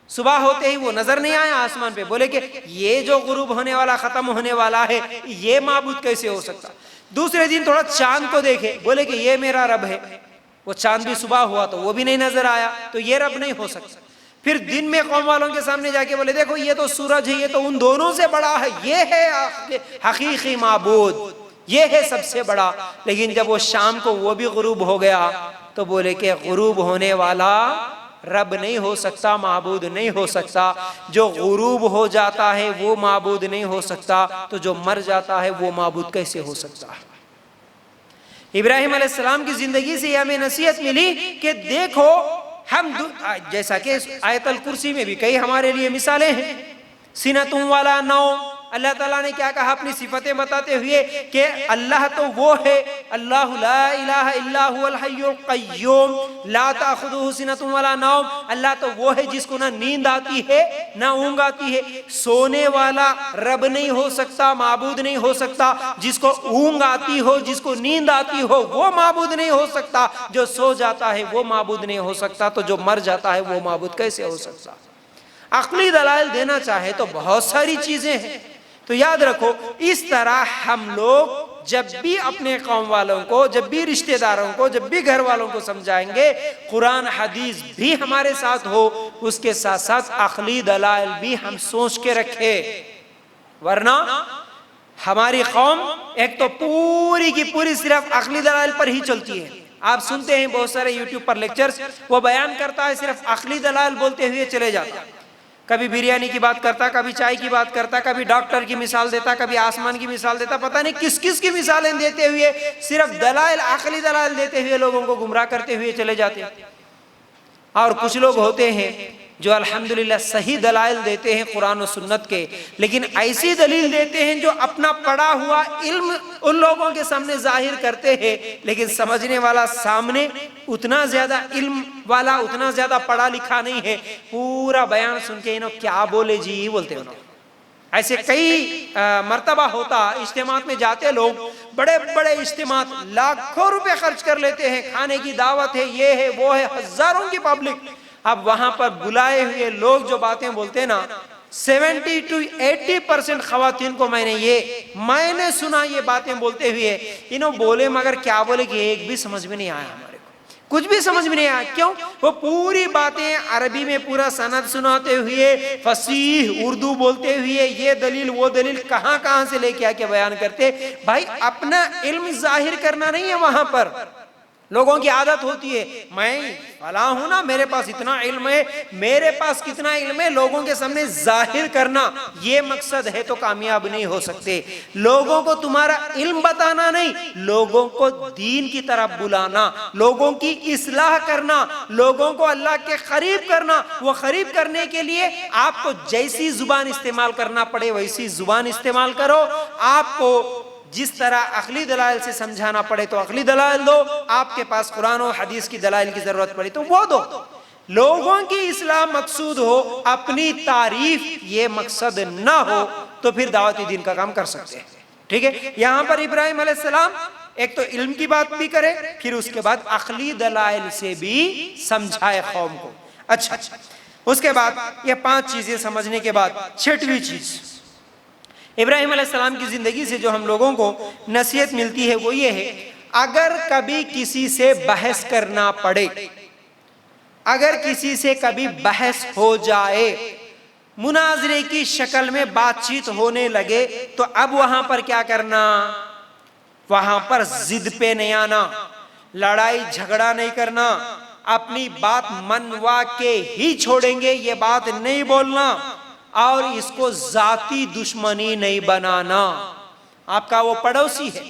صبح ہوتے ہی وہ نظر نہیں آیا آسمان پہ، بولے کہ یہ جو غروب ہونے والا ختم ہونے والا ہے یہ معبود کیسے ہو سکتا؟ دوسرے دن تھوڑا چاند کو دیکھے، بولے کہ یہ میرا رب ہے، وہ چاند بھی صبح ہوا تو وہ بھی نہیں نظر آیا، تو یہ رب نہیں ہو سکتا۔ پھر دن میں قوم والوں کے سامنے جا کے بولے دیکھو یہ تو سورج ہے، یہ تو ان دونوں سے بڑا ہے، یہ ہے حقیقی معبود، یہ ہے سب سے بڑا۔ لیکن جب وہ شام کو وہ بھی غروب ہو گیا تو بولے کہ غروب ہونے والا رب نہیں ہو سکتا، معبود نہیں ہو سکتا۔ جو غروب ہو جاتا ہے وہ معبود نہیں ہو سکتا، تو جو مر جاتا ہے وہ معبود کیسے ہو سکتا ہے؟ ابراہیم علیہ السلام کی زندگی سے ہمیں نصیحت ملی کہ دیکھو ہم جیسا کہ آیت الکرسی میں بھی کئی ہمارے لیے مثالیں ہیں، سنتوں والا نوم، اللہ تعالیٰ نے کیا کہا اپنی صفتیں بتاتے ہوئے کہ اللہ تو وہ ہے، اللہ لا الہ الا هو الحی القیوم لا تاخذہ سنۃ ولا نوم، اللہ تو وہ ہے جس کو نہ نیند آتی ہے نہ اونگ آتی ہے۔ سونے والا رب نہیں ہو سکتا، معبود نہیں ہو سکتا۔ جس کو اونگ آتی ہو، جس کو نیند آتی ہو وہ معبود نہیں ہو سکتا۔ جو سو جاتا ہے وہ معبود نہیں ہو سکتا، تو جو مر جاتا ہے وہ معبود کیسے ہو سکتا؟ عقلی دلائل دینا چاہے تو بہت ساری چیزیں ہیں۔ تو یاد رکھو اس طرح ہم لوگ جب بھی اپنے قوم والوں کو، جب بھی رشتہ داروں کو، جب بھی گھر والوں کو سمجھائیں گے، قرآن حدیث بھی ہمارے ساتھ ہو، اس کے ساتھ ساتھ عقلی دلائل بھی ہم سوچ کے رکھے۔ ورنہ ہماری قوم ایک تو پوری کی پوری صرف عقلی دلائل پر ہی چلتی ہے۔ آپ سنتے ہیں بہت سارے یوٹیوب پر لیکچرز، وہ بیان کرتا ہے صرف عقلی دلائل بولتے ہوئے چلے جاتا، کبھی بریانی کی بات کرتا، کبھی چائے کی بات کرتا، کبھی ڈاکٹر کی مثال دیتا، کبھی آسمان کی مثال دیتا، پتہ نہیں کس کس کی مثالیں دیتے ہوئے صرف دلائل، عقلی دلائل دیتے ہوئے لوگوں کو گمراہ کرتے ہوئے چلے جاتے ہیں۔ اور کچھ لوگ ہوتے ہیں جو الحمدللہ صحیح دلائل دیتے ہیں قرآن و سنت کے، لیکن ایسی دلیل دیتے ہیں جو اپنا پڑھا ہوا علم ان لوگوں کے سامنے ظاہر کرتے ہیں، لیکن سمجھنے والا سامنے اتنا زیادہ علم والا، اتنا زیادہ پڑھا لکھا نہیں ہے، پورا بیان سن کے انہوں کیا بولے جی بولتے ہیں۔ ایسے کئی مرتبہ ہوتا، اجتماعات میں جاتے لوگ، بڑے بڑے اجتماعات، لاکھوں روپے خرچ کر لیتے ہیں، کھانے کی دعوت ہے، یہ ہے وہ ہے، ہزاروں کی پبلک، اب وہاں پر بلائے ہوئے لوگ جو باتیں بولتے نا، 70 to 80% خواتین کو میں نے سنا یہ باتیں بولتے ہوئے، انہوں بولے مگر کیا بولے کہ ایک بھی سمجھ میں نہیں آیا، ہمارے کو کچھ بھی سمجھ میں نہیں آیا۔ کیوں؟ وہ پوری باتیں عربی میں پورا سند سناتے ہوئے، فصیح اردو بولتے ہوئے، یہ دلیل وہ دلیل کہاں کہاں سے لے کے آ کے بیان کرتے۔ بھائی اپنا علم ظاہر کرنا نہیں ہے وہاں پر۔ لوگوں کی عادت ہوتی ہے، میں فلاں ہوں نا، میرے پاس اتنا علم ہے، میرے پاس کتنا علم ہے، لوگوں کے سامنے ظاہر کرنا، یہ مقصد ہے تو کامیاب نہیں ہو سکتے۔ لوگوں کو تمہارا علم بتانا نہیں، لوگوں کو دین کی طرف بلانا، لوگوں کی اصلاح کرنا، لوگوں کو اللہ کے قریب کرنا۔ وہ قریب کرنے کے لیے آپ کو جیسی زبان استعمال کرنا پڑے ویسی زبان استعمال کرو، آپ کو جس طرح عقلی دلائل سے سمجھانا پڑے تو عقلی دلائل دو، آپ کے پاس قرآن و حدیث کی دلائل کی ضرورت پڑے تو وہ دو۔ لوگوں کی اصلاح مقصود ہو، اپنی تعریف یہ مقصد نہ ہو، تو پھر دعوتی دین کا کام کر سکتے ہیں۔ ٹھیک ہے، یہاں پر ابراہیم علیہ السلام ایک تو علم کی بات بھی کرے، پھر اس کے بعد عقلی دلائل سے بھی سمجھائے قوم کو۔ اچھا، اس کے بعد یہ 5 چیزیں سمجھنے کے بعد 6ویں چیز ابراہیم علیہ السلام کی زندگی سے جو ہم لوگوں کو نصیحت ملتی ہے وہ یہ ہے، اگر کبھی کسی سے بحث کرنا پڑے، اگر کسی سے کبھی بحث ہو جائے، مناظرے کی شکل میں بات چیت ہونے لگے، تو اب وہاں پر کیا کرنا؟ وہاں پر ضد پہ نہیں آنا، لڑائی جھگڑا نہیں کرنا، اپنی بات منوا کے ہی چھوڑیں گے، یہ بات نہیں بولنا، اور اس کو ذاتی دشمنی نہیں بنانا۔ آپ کا وہ پڑوسی ہے،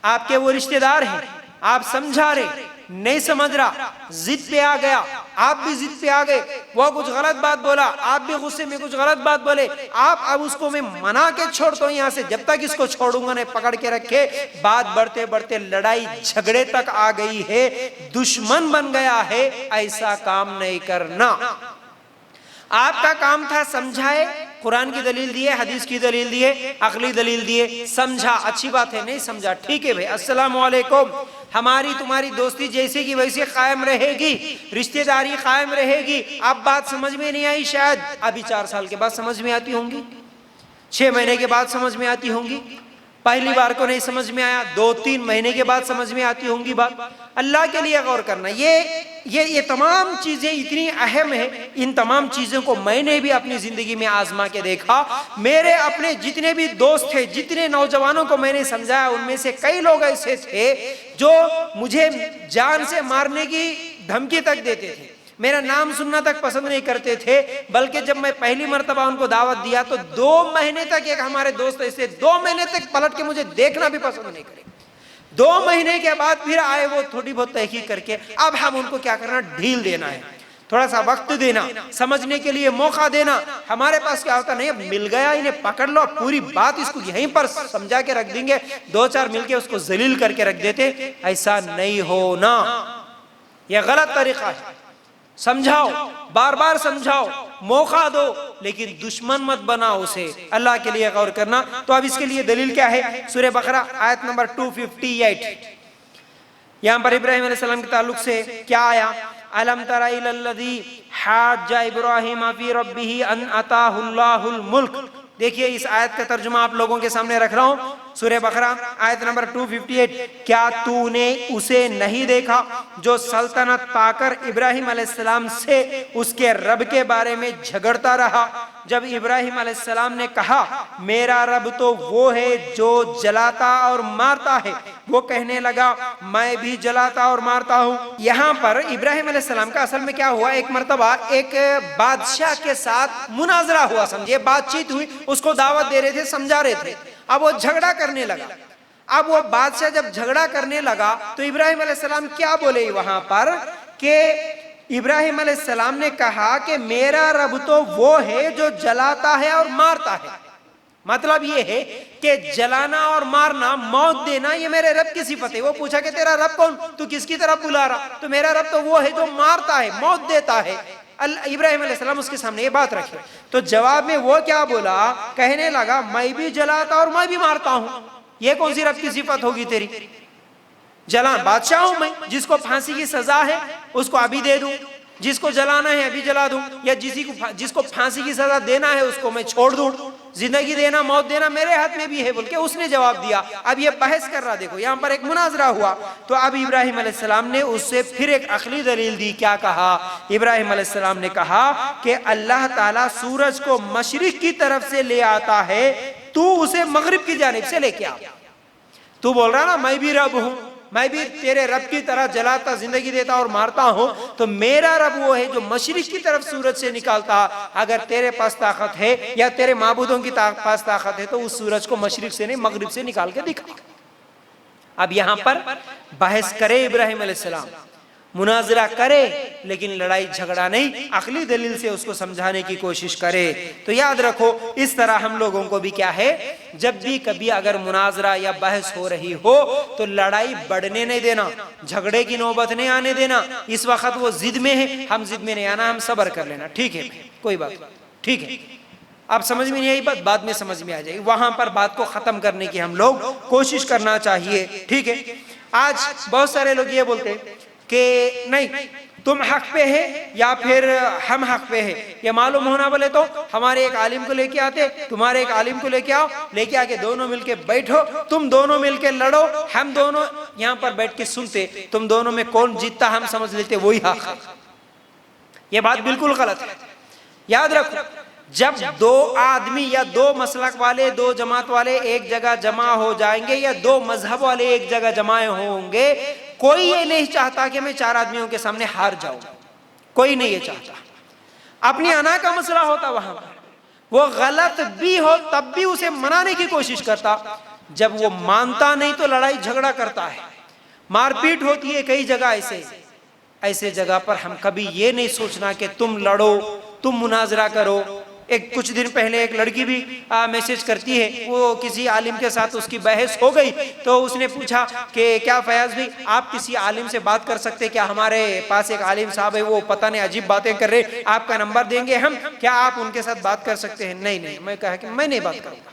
آپ کے وہ رشتہ دار ہیں، آپ سمجھا رہے، نہیں سمجھ رہا، ضد پہ آ گیا، آپ بھی ضد پہ آ گئے، وہ کچھ غلط بات بولا، آپ بھی غصے میں کچھ غلط بات بولے، آپ اب اس کو میں منا کے چھوڑتا ہوں یہاں سے، جب تک اس کو چھوڑوں گا نہیں پکڑ کے رکھے، بات بڑھتے بڑھتے لڑائی جھگڑے تک آ گئی ہے، دشمن بن گیا ہے، ایسا کام نہیں کرنا۔ آپ کا کام تھا سمجھائے، قرآن کی دلیل دیے، حدیث کی دلیل دیے، عقلی دلیل دیے، سمجھا، اچھی بات ہے، نہیں سمجھا ٹھیک ہے بھائی، السلام علیکم، ہماری تمہاری دوستی جیسے کی ویسے قائم رہے گی، رشتہ داری قائم رہے گی۔ اب بات سمجھ میں نہیں آئی شاید، ابھی 4 سال کے بعد سمجھ میں آتی ہوں گی، 6 مہینے کے بعد سمجھ میں آتی ہوں گی، پہلی بار کو نہیں سمجھ میں آیا، 2-3 مہینے کے بعد سمجھ میں آتی ہوں گی بات۔ اللہ کے لیے غور کرنا، یہ تمام چیزیں اتنی اہم ہیں، ان تمام چیزوں کو میں نے بھی اپنی زندگی میں آزما کے دیکھا۔ میرے اپنے جتنے بھی دوست تھے، جتنے نوجوانوں کو میں نے سمجھایا، ان میں سے کئی لوگ ایسے تھے جو مجھے جان سے مارنے کی دھمکی تک دیتے تھے، میرا نام سننا تک پسند نہیں کرتے تھے، بلکہ جب میں پہلی مرتبہ ان کو دعوت دیا تو 2 مہینے تک، ایک ہمارے دوست ایسے 2 مہینے تک پلٹ کے مجھے دیکھنا بھی پسند نہیں کرے۔ 2 مہینے کے بعد پھر آئے وہ تھوڑی بہت تحقیق کر کے، اب ہم ان کو کیا کرنا، ڈھیل دینا ہے، تھوڑا سا وقت دینا، سمجھنے کے لیے موقع دینا۔ ہمارے پاس کیا ہوتا، نہیں اب مل گیا، انہیں پکڑ لو، پوری بات اس کو یہیں پر سمجھا کے رکھ دیں گے، 2-4 مل کے اس کو ذلیل کر کے رکھ دیتے۔ ایسا نہیں ہونا، یہ غلط طریقہ ہے۔ سمجھاؤ، بار بار سمجھاؤ، موقع دو، لیکن دشمن مت بناؤ اسے۔ اللہ کے لیے غور کرنا۔ تو اب اس کے لیے دلیل کیا ہے؟ سورہ بقرہ آیت نمبر 258، یہاں پر ابراہیم علیہ السلام کے تعلق سے کیا آیا؟ الم تر الی الذی حاج ابراہیم فی ربہ ان آتاہ اللہ الملک۔ دیکھیے اس آیت کا ترجمہ آپ لوگوں کے سامنے رکھ رہا ہوں، سورہ بقرہ آیت نمبر 258۔ کیا تو نے اسے نہیں دیکھا جو سلطنت پا کر ابراہیم علیہ السلام سے اس کے رب کے بارے میں جھگڑتا رہا؟ جب ابراہیم علیہ السلام نے کہا میرا رب تو وہ ہے جو جلاتا اور مارتا ہے، وہ کہنے لگا میں بھی جلاتا اور مارتا ہوں۔ یہاں پر ابراہیم علیہ السلام کا اصل میں کیا ہوا، ایک مرتبہ ایک بادشاہ کے ساتھ مناظرہ ہوا، سمجھے، بات چیت ہوئی، اس کو دعوت دے رہے تھے، سمجھا رہے تھے، اب وہ جھگڑا کرنے لگا۔ اب وہ بادشاہ جب جھگڑا کرنے لگا تو ابراہیم علیہ السلام کیا بولے وہاں پر کہ ابراہیم علیہ السلام نے کہا کہ میرا رب تو وہ ہے جو جلاتا ہے اور مارتا ہے۔ مطلب یہ ہے کہ جلانا اور مارنا، موت دینا، یہ میرے رب کی صفت ہے۔ وہ پوچھا کہ تیرا رب کون، تو کس کی طرف بلا رہا؟ تو میرا رب تو وہ ہے جو مارتا ہے، موت دیتا ہے۔ ابراہیم علیہ السلام اس کے سامنے یہ بات رکھے تو جواب میں وہ کیا بولا، کہنے لگا میں بھی جلاتا اور میں بھی مارتا ہوں۔ یہ کون سی رب کی صفت ہوگی تیری؟ جلان، بادشاہ ہوں میں، جس کو پھانسی کی سزا ہے اس کو ابھی دے دوں، جس کو جلانا ہے ابھی جلا دوں، یا جس کو پھانسی کی سزا دینا ہے اس کو میں چھوڑ دوں، زندگی دینا موت دینا میرے ہاتھ میں بھی ہے بول کے اس نے جواب دیا۔ اب یہ بحث کر رہا، دیکھو یہاں پر ایک مناظرہ ہوا، تو اب ابراہیم علیہ السلام نے اس سے پھر ایک عقلی دلیل دی۔ کیا کہا ابراہیم علیہ السلام نے؟ کہا کہ اللہ تعالیٰ سورج کو مشرق کی طرف سے لے آتا ہے، تو اسے مغرب کی جانب سے لے کے آ۔ تو بول رہا نا میں بھی رب ہوں، میں بھی تیرے رب کی طرح جلاتا، زندگی دیتا اور مارتا ہوں، تو میرا رب وہ ہے جو مشرق کی طرف سورج سے نکالتا۔ اگر تیرے پاس طاقت ہے یا تیرے معبودوں کی پاس طاقت ہے تو اس سورج کو مشرق سے نہیں مغرب سے نکال کے دکھا۔ اب یہاں پر بحث کرے ابراہیم علیہ السلام، مناظرہ کرے، لیکن لڑائی جھگڑا نہیں، عقلی دلیل سے اس کو سمجھانے کی کوشش کرے۔ تو یاد رکھو اس طرح ہم لوگوں کو بھی کیا ہے، جب بھی کبھی اگر مناظرہ یا بحث ہو رہی ہو تو لڑائی بڑھنے نہیں دینا، جھگڑے کی نوبت نہیں آنے دینا۔ اس وقت وہ ضد میں ہے، ہم ضد میں نہیں آنا، ہم صبر کر لینا، ٹھیک ہے، کوئی بات ٹھیک ہے۔ اب سمجھ میں نہیں آئی بات، بعد میں سمجھ میں آ جائے گی، وہاں پر بات کو ختم کرنے کی ہم لوگ کوشش کرنا چاہیے، ٹھیک ہے۔ آج بہت سارے لوگ یہ بولتے کہ نہیں تم حق پہ ہے یا پھر ہم حق پہ ہے، یہ معلوم ہونا بولے تو ہمارے ایک عالم کو لے کے آتے، تمہارے ایک عالم کو لے کے آؤ، لے کے آ کے دونوں مل کے بیٹھو، تم دونوں مل کے لڑو، ہم دونوں یہاں پر بیٹھ کے سنتے، تم دونوں میں کون جیتتا ہم سمجھ لیتے وہی حق ہے۔ یہ بات بالکل غلط ہے۔ یاد رکھو جب 2 آدمی یا 2 مسلک والے، 2 جماعت والے ایک جگہ جمع ہو جائیں گے یا 2 مذہب والے ایک جگہ جمع ہوں گے، کوئی یہ نہیں چاہتا کہ میں 4 آدمیوں کے سامنے ہار جاؤں، کوئی نہیں یہ چاہتا۔ اپنی انا کا مسئلہ ہوتا وہاں پر، وہ غلط بھی ہو تب بھی اسے منانے کی کوشش کرتا، جب وہ مانتا نہیں تو لڑائی جھگڑا کرتا ہے، مار پیٹ ہوتی ہے کئی جگہ۔ ایسے جگہ پر ہم کبھی یہ نہیں سوچنا کہ تم لڑو، تم مناظرہ کرو۔ ایک کچھ دن پہلے ایک لڑکی بھی میسج کرتی ہے، وہ کسی عالم کے ساتھ اس کی بحث ہو گئی تو اس نے پوچھا کہ کیا فیاض بھائی آپ کسی عالم سے بات کر سکتے، کیا ہمارے پاس ایک عالم صاحب ہے وہ پتہ نہیں عجیب باتیں کر رہے، آپ کا نمبر دیں گے ہم، کیا آپ ان کے ساتھ بات کر سکتے ہیں؟ نہیں، میں کہا کہ میں نہیں بات کروں گا۔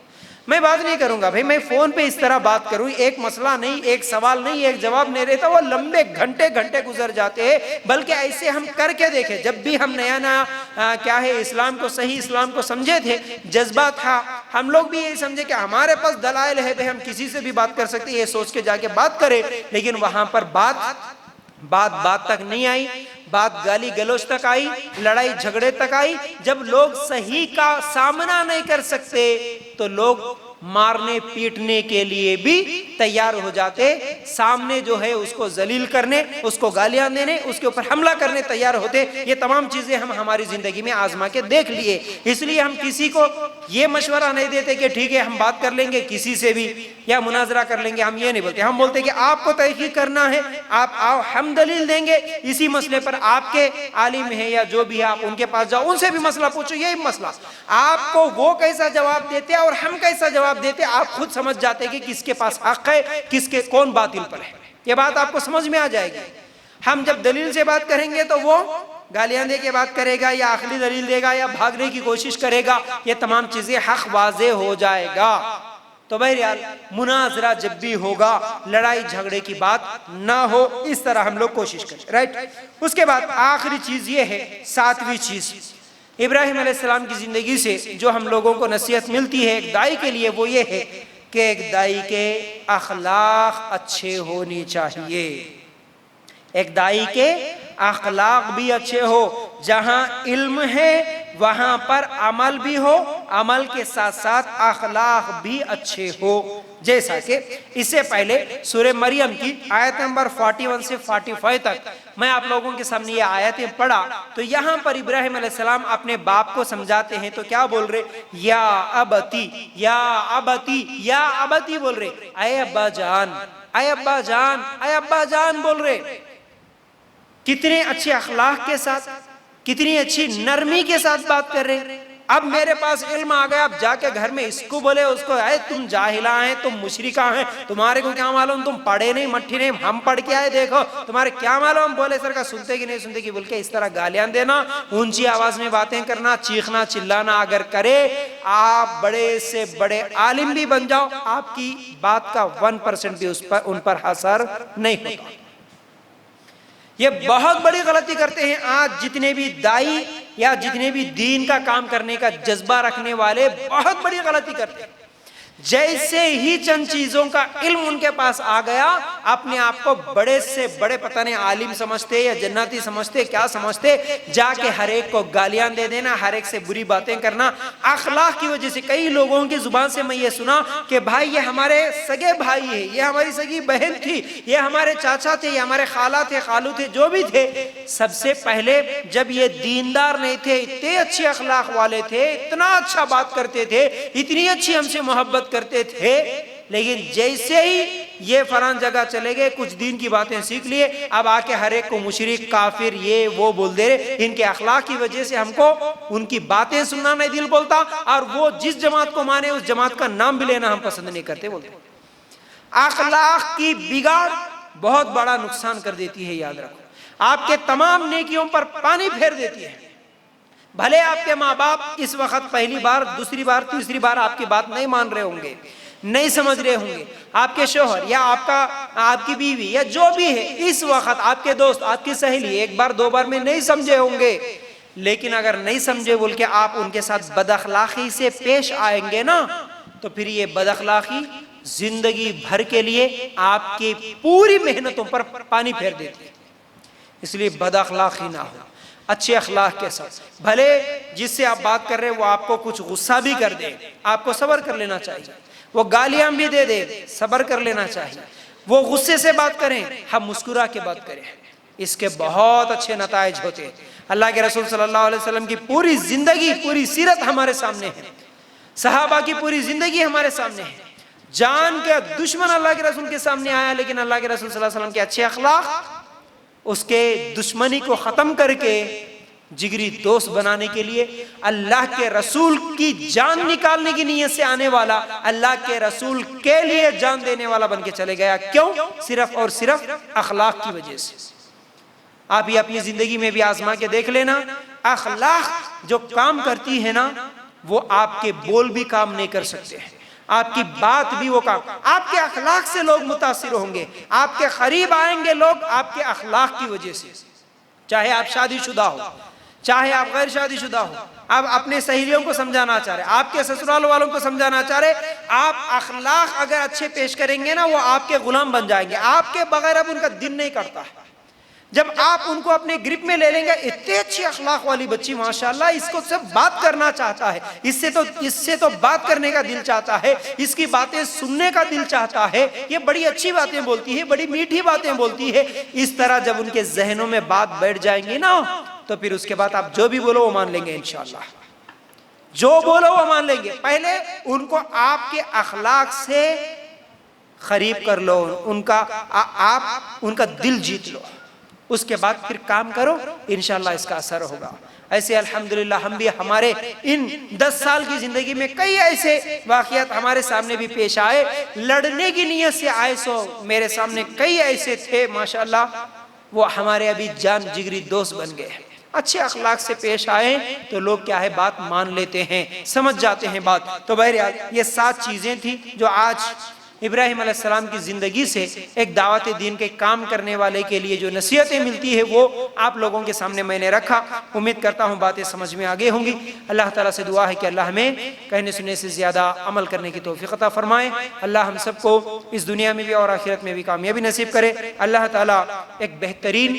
میں بات نہیں کروں گا بھائی میں فون پہ اس طرح بات کروں، ایک مسئلہ نہیں، ایک سوال نہیں، ایک جواب نہیں رہتا، وہ لمبے گھنٹے گھنٹے گزر جاتے ہیں۔ بلکہ ایسے ہم کر کے دیکھیں، جب بھی ہم نیا نیا کیا ہے اسلام کو، صحیح اسلام کو سمجھے تھے، جذبہ تھا، ہم لوگ بھی یہی سمجھے کہ ہمارے پاس دلائل ہے بھائی ہم کسی سے بھی بات کر سکتے ہیں، یہ سوچ کے جا کے بات کرے، لیکن وہاں پر بات تک نہیں آئی، بات گالی گلوچ تک آئی، لڑائی جھگڑے تک آئی۔ جب لوگ صحیح کا سامنا نہیں کر سکتے تو لوگ مارنے پیٹنے کے لیے بھی تیار ہو جاتے، سامنے جو ہے اس کو ذلیل کرنے، اس کو گالیاں دینے، اس کے اوپر حملہ کرنے تیار ہوتے۔ یہ تمام چیزیں ہم ہماری زندگی میں آزما کے دیکھ لیے، اس لیے ہم کسی کو یہ مشورہ نہیں دیتے کہ ٹھیک ہے ہم بات کر لیں گے کسی سے بھی یا مناظرہ کر لیں گے، ہم یہ نہیں بولتے۔ ہم بولتے کہ آپ کو تحقیق کرنا ہے، آپ آؤ، ہم دلیل دیں گے اسی مسئلے پر، آپ کے عالم ہیں یا جو بھی ہے آپ ان کے پاس جاؤ، ان سے بھی مسئلہ پوچھو، یہی مسئلہ آپ کو وہ کیسا جواب دیتے اور ہم کیسا جواب دیتے، آپ خود سمجھ جاتے کہ کس کے پاس حق ہے، کس کے کون باطل پر ہے، یہ بات آپ کو سمجھ میں آ جائے گی۔ ہم جب دلیل سے بات کریں گے تو وہ گالیاں دے کے بات کرے گا یا عقلی دلیل دے گا یا بھاگنے کی کوشش کرے گا، یہ تمام چیزیں حق واضح ہو جائے گا۔ تو بہرحال مناظرہ جب بھی ہوگا لڑائی جھگڑے کی بات نہ ہو، اس طرح ہم لوگ کوشش کریں، رائٹ۔ اس کے بعد آخری چیز یہ ہے، ساتویں چیز ابراہیم علیہ السلام کی زندگی سے جو ہم لوگوں کو نصیحت ملتی ہے ایک دائی کے لیے، وہ یہ ہے کہ ایک دائی کے اخلاق اچھے ہونے چاہیے، ایک دائی کے اخلاق بھی اچھے ہو، جہاں علم ہے وہاں پر عمل بھی ہو، عمل کے ساتھ ساتھ اخلاق بھی اچھے ہو۔ جیسا کہ اس سے پہلے سورہ مریم کی آیت نمبر 41 سے 45 تک میں آپ لوگوں کے سامنے یہ آیتیں پڑھا تو یہاں پر ابراہیم علیہ السلام اپنے باپ کو سمجھاتے ہیں تو کیا بول رہے؟ یا ابتی، یا ابتی، یا ابتی بول رہے، اے ابا جان، اے ابا جان، اے ابا جان بول رہے۔ کتنے اچھے اخلاق کے ساتھ، کتنی اچھی نرمی کے ساتھ بات کر رہے۔ اب میرے پاس علم آ گیا، اب جا کے گھر میں اس کو بولے اس کو، اے تم جاہلہ ہیں، تم مشرکہ ہیں، تمہارے کو کیا معلوم، تم پڑھے نہیں مٹھی نہیں، ہم پڑھ کے آئے، دیکھو تمہارے کیا معلوم، بولے سر کا سنتے کی نہیں سنتے کی، بول کے اس طرح گالیاں دینا، اونچی آواز میں باتیں کرنا، چیخنا چلانا اگر کرے، آپ بڑے سے بڑے عالم بھی بن جاؤ، آپ کی بات کا 1% بھی ان پر اثر نہیں ہوتا۔ یہ بہت بڑی غلطی کرتے ہیں آج جتنے بھی دائی یا جتنے بھی دین کا کام کرنے کا جذبہ رکھنے والے، بہت بڑی غلطی کرتے ہیں۔ جیسے ہی چند چیزوں کا علم ان کے پاس آ گیا، اپنے آپ کو بڑے سے بڑے پتہ نہیں عالم سمجھتے یا جنتی سمجھتے، کیا سمجھتے، جا کے ہر ایک کو گالیاں دے دینا، ہر ایک سے بری باتیں کرنا۔ اخلاق کی وجہ سے کئی لوگوں کی زبان سے میں یہ سنا کہ بھائی یہ ہمارے سگے بھائی ہے، یہ ہماری سگی بہن تھی، یہ ہمارے چاچا تھے، یہ ہمارے خالہ تھے، خالو تھے، جو بھی تھے، سب سے پہلے جب یہ دیندار نہیں تھے، اتنے اچھے اخلاق والے تھے، اتنا اچھا بات کرتے تھے، اتنی اچھی ہم سے محبت کرتے تھے، لیکن جیسے ہی یہ فلان جگہ چلے گئے، کچھ دین کی باتیں سیکھ لیے، اب آ کے ہر ایک کو مشرک، کافر، یہ وہ بول دے رہے۔ ان کے اخلاق کی وجہ سے ہم کو ان کی باتیں سننا نہیں دل بولتا، اور وہ جس جماعت کو مانے اس جماعت کا نام بھی لینا ہم پسند نہیں کرتے بولتے۔ اخلاق کی بگاڑ بہت بڑا نقصان کر دیتی ہے، یاد رکھو، آپ کے تمام نیکیوں پر پانی پھیر دیتی ہے۔ بھلے آپ کے ماں باپ اس وقت پہلی بار، دوسری بار، تیسری بار آپ کی بات نہیں مان رہے ہوں گے، نہیں سمجھ رہے ہوں گے، آپ کے شوہر یا آپ کی بیوی یا جو بھی ہے، اس وقت آپ کے دوست، آپ کی سہیلی ایک بار دو بار میں نہیں سمجھے ہوں گے، لیکن اگر نہیں سمجھے بول کے آپ ان کے ساتھ بد اخلاقی سے پیش آئیں گے نا، تو پھر یہ بد اخلاقی زندگی بھر کے لیے آپ کی پوری محنتوں پر پانی پھیر دیتی ہے۔ اس لیے بد اخلاقی نہ ہو، اچھے اخلاق کے ساتھ، بھلے جس سے آپ بات کر رہے ہیں وہ آپ کو کچھ غصہ بھی کر دے، آپ کو صبر کر لینا چاہیے، وہ گالیاں بھی دے دے، صبر کر لینا چاہیے، وہ غصے سے بات کریں، ہم مسکرا کے بات کریں، اس کے بہت اچھے نتائج ہوتے ہیں۔ اللہ کے رسول صلی اللہ علیہ وسلم کی پوری زندگی، پوری سیرت ہمارے سامنے ہے، صحابہ کی پوری زندگی ہمارے سامنے ہے، جان کے دشمن اللہ کے رسول کے سامنے آیا، لیکن اللہ کے رسول صلی اللہ علیہ وسلم کے اچھے اخلاق اس کے دشمنی کو ختم کر کے جگری دوست بنانے کے لیے، اللہ کے رسول کی جان نکالنے کی نیت سے آنے والا، اللہ کے رسول کے لیے جان دینے والا بن کے چلے گیا۔ کیوں؟ صرف اور صرف اخلاق کی وجہ سے۔ آپ یہ اپنی زندگی میں بھی آزما کے دیکھ لینا، اخلاق جو کام کرتی ہے نا، وہ آپ کے بول بھی کام نہیں کر سکتے ہیں، آپ کی بات بھی وہ کام، آپ کے اخلاق سے لوگ متاثر ہوں گے، آپ کے قریب آئیں گے لوگ آپ کے اخلاق کی وجہ سے، چاہے آپ شادی شدہ ہو، چاہے آپ غیر شادی شدہ ہو، آپ اپنے سہیلیوں کو سمجھانا چاہ رہے، آپ کے سسرال والوں کو سمجھانا چاہ رہے، آپ اخلاق اگر اچھے پیش کریں گے نا وہ آپ کے غلام بن جائیں گے، آپ کے بغیر اب ان کا دل نہیں کرتا ہے۔ جب آپ ان کو اپنے گرپ میں لے لیں گے، اتنے اچھی اخلاق والی بچی ماشاءاللہ، اس کو سب بات کرنا چاہتا ہے، اس سے تو بات کرنے کا دل چاہتا ہے، اس کی باتیں سننے کا دل چاہتا ہے، یہ بڑی اچھی باتیں بولتی ہے، بڑی میٹھی باتیں بولتی ہے۔ اس طرح جب ان کے ذہنوں میں بات بیٹھ جائیں گی نا تو پھر اس کے بعد آپ جو بھی بولو وہ مان لیں گے انشاءاللہ، جو بولو وہ مان لیں گے۔ پہلے ان کو آپ کے اخلاق سے قریب کر لو، آپ ان کا دل جیت لو، اس کے بعد پھر کام کرو، انشاءاللہ اس کا اثر ہوگا۔ ایسے الحمدللہ ہم بھی ہمارے ان 10 سال کی زندگی میں کئی ایسے واقعات ہمارے سامنے بھی پیش آئے، لڑنے کی نیت سے آئے، سو میرے سامنے کئی ایسے تھے ماشاءاللہ، وہ ہمارے ابھی جان جگری دوست بن گئے، اچھے اخلاق سے پیش آئے تو لوگ کیا ہے بات مان لیتے ہیں، سمجھ جاتے ہیں بات۔ تو بہرحال یہ 7 چیزیں تھیں جو آج ابراہیم علیہ السلام کی زندگی سے ایک دعوت دین کے کام کرنے والے کے لیے جو نصیحتیں ملتی ہے وہ آپ لوگوں کے سامنے میں نے رکھا۔ امید کرتا ہوں باتیں سمجھ میں آگے ہوں گی۔ اللہ تعالیٰ سے دعا ہے کہ اللہ ہمیں کہنے سننے سے زیادہ عمل کرنے کی توفیق عطا فرمائے۔ اللہ ہم سب کو اس دنیا میں بھی اور آخرت میں بھی کامیابی نصیب کرے۔ اللہ تعالیٰ ایک بہترین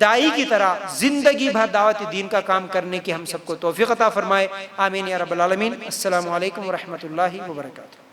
دائی کی طرح زندگی بھر دعوت دین کا کام کرنے کی ہم سب کو توفیق عطا فرمائے۔ آمین یا رب العالمین۔ السلام علیکم ورحمۃ اللہ وبرکاتہ۔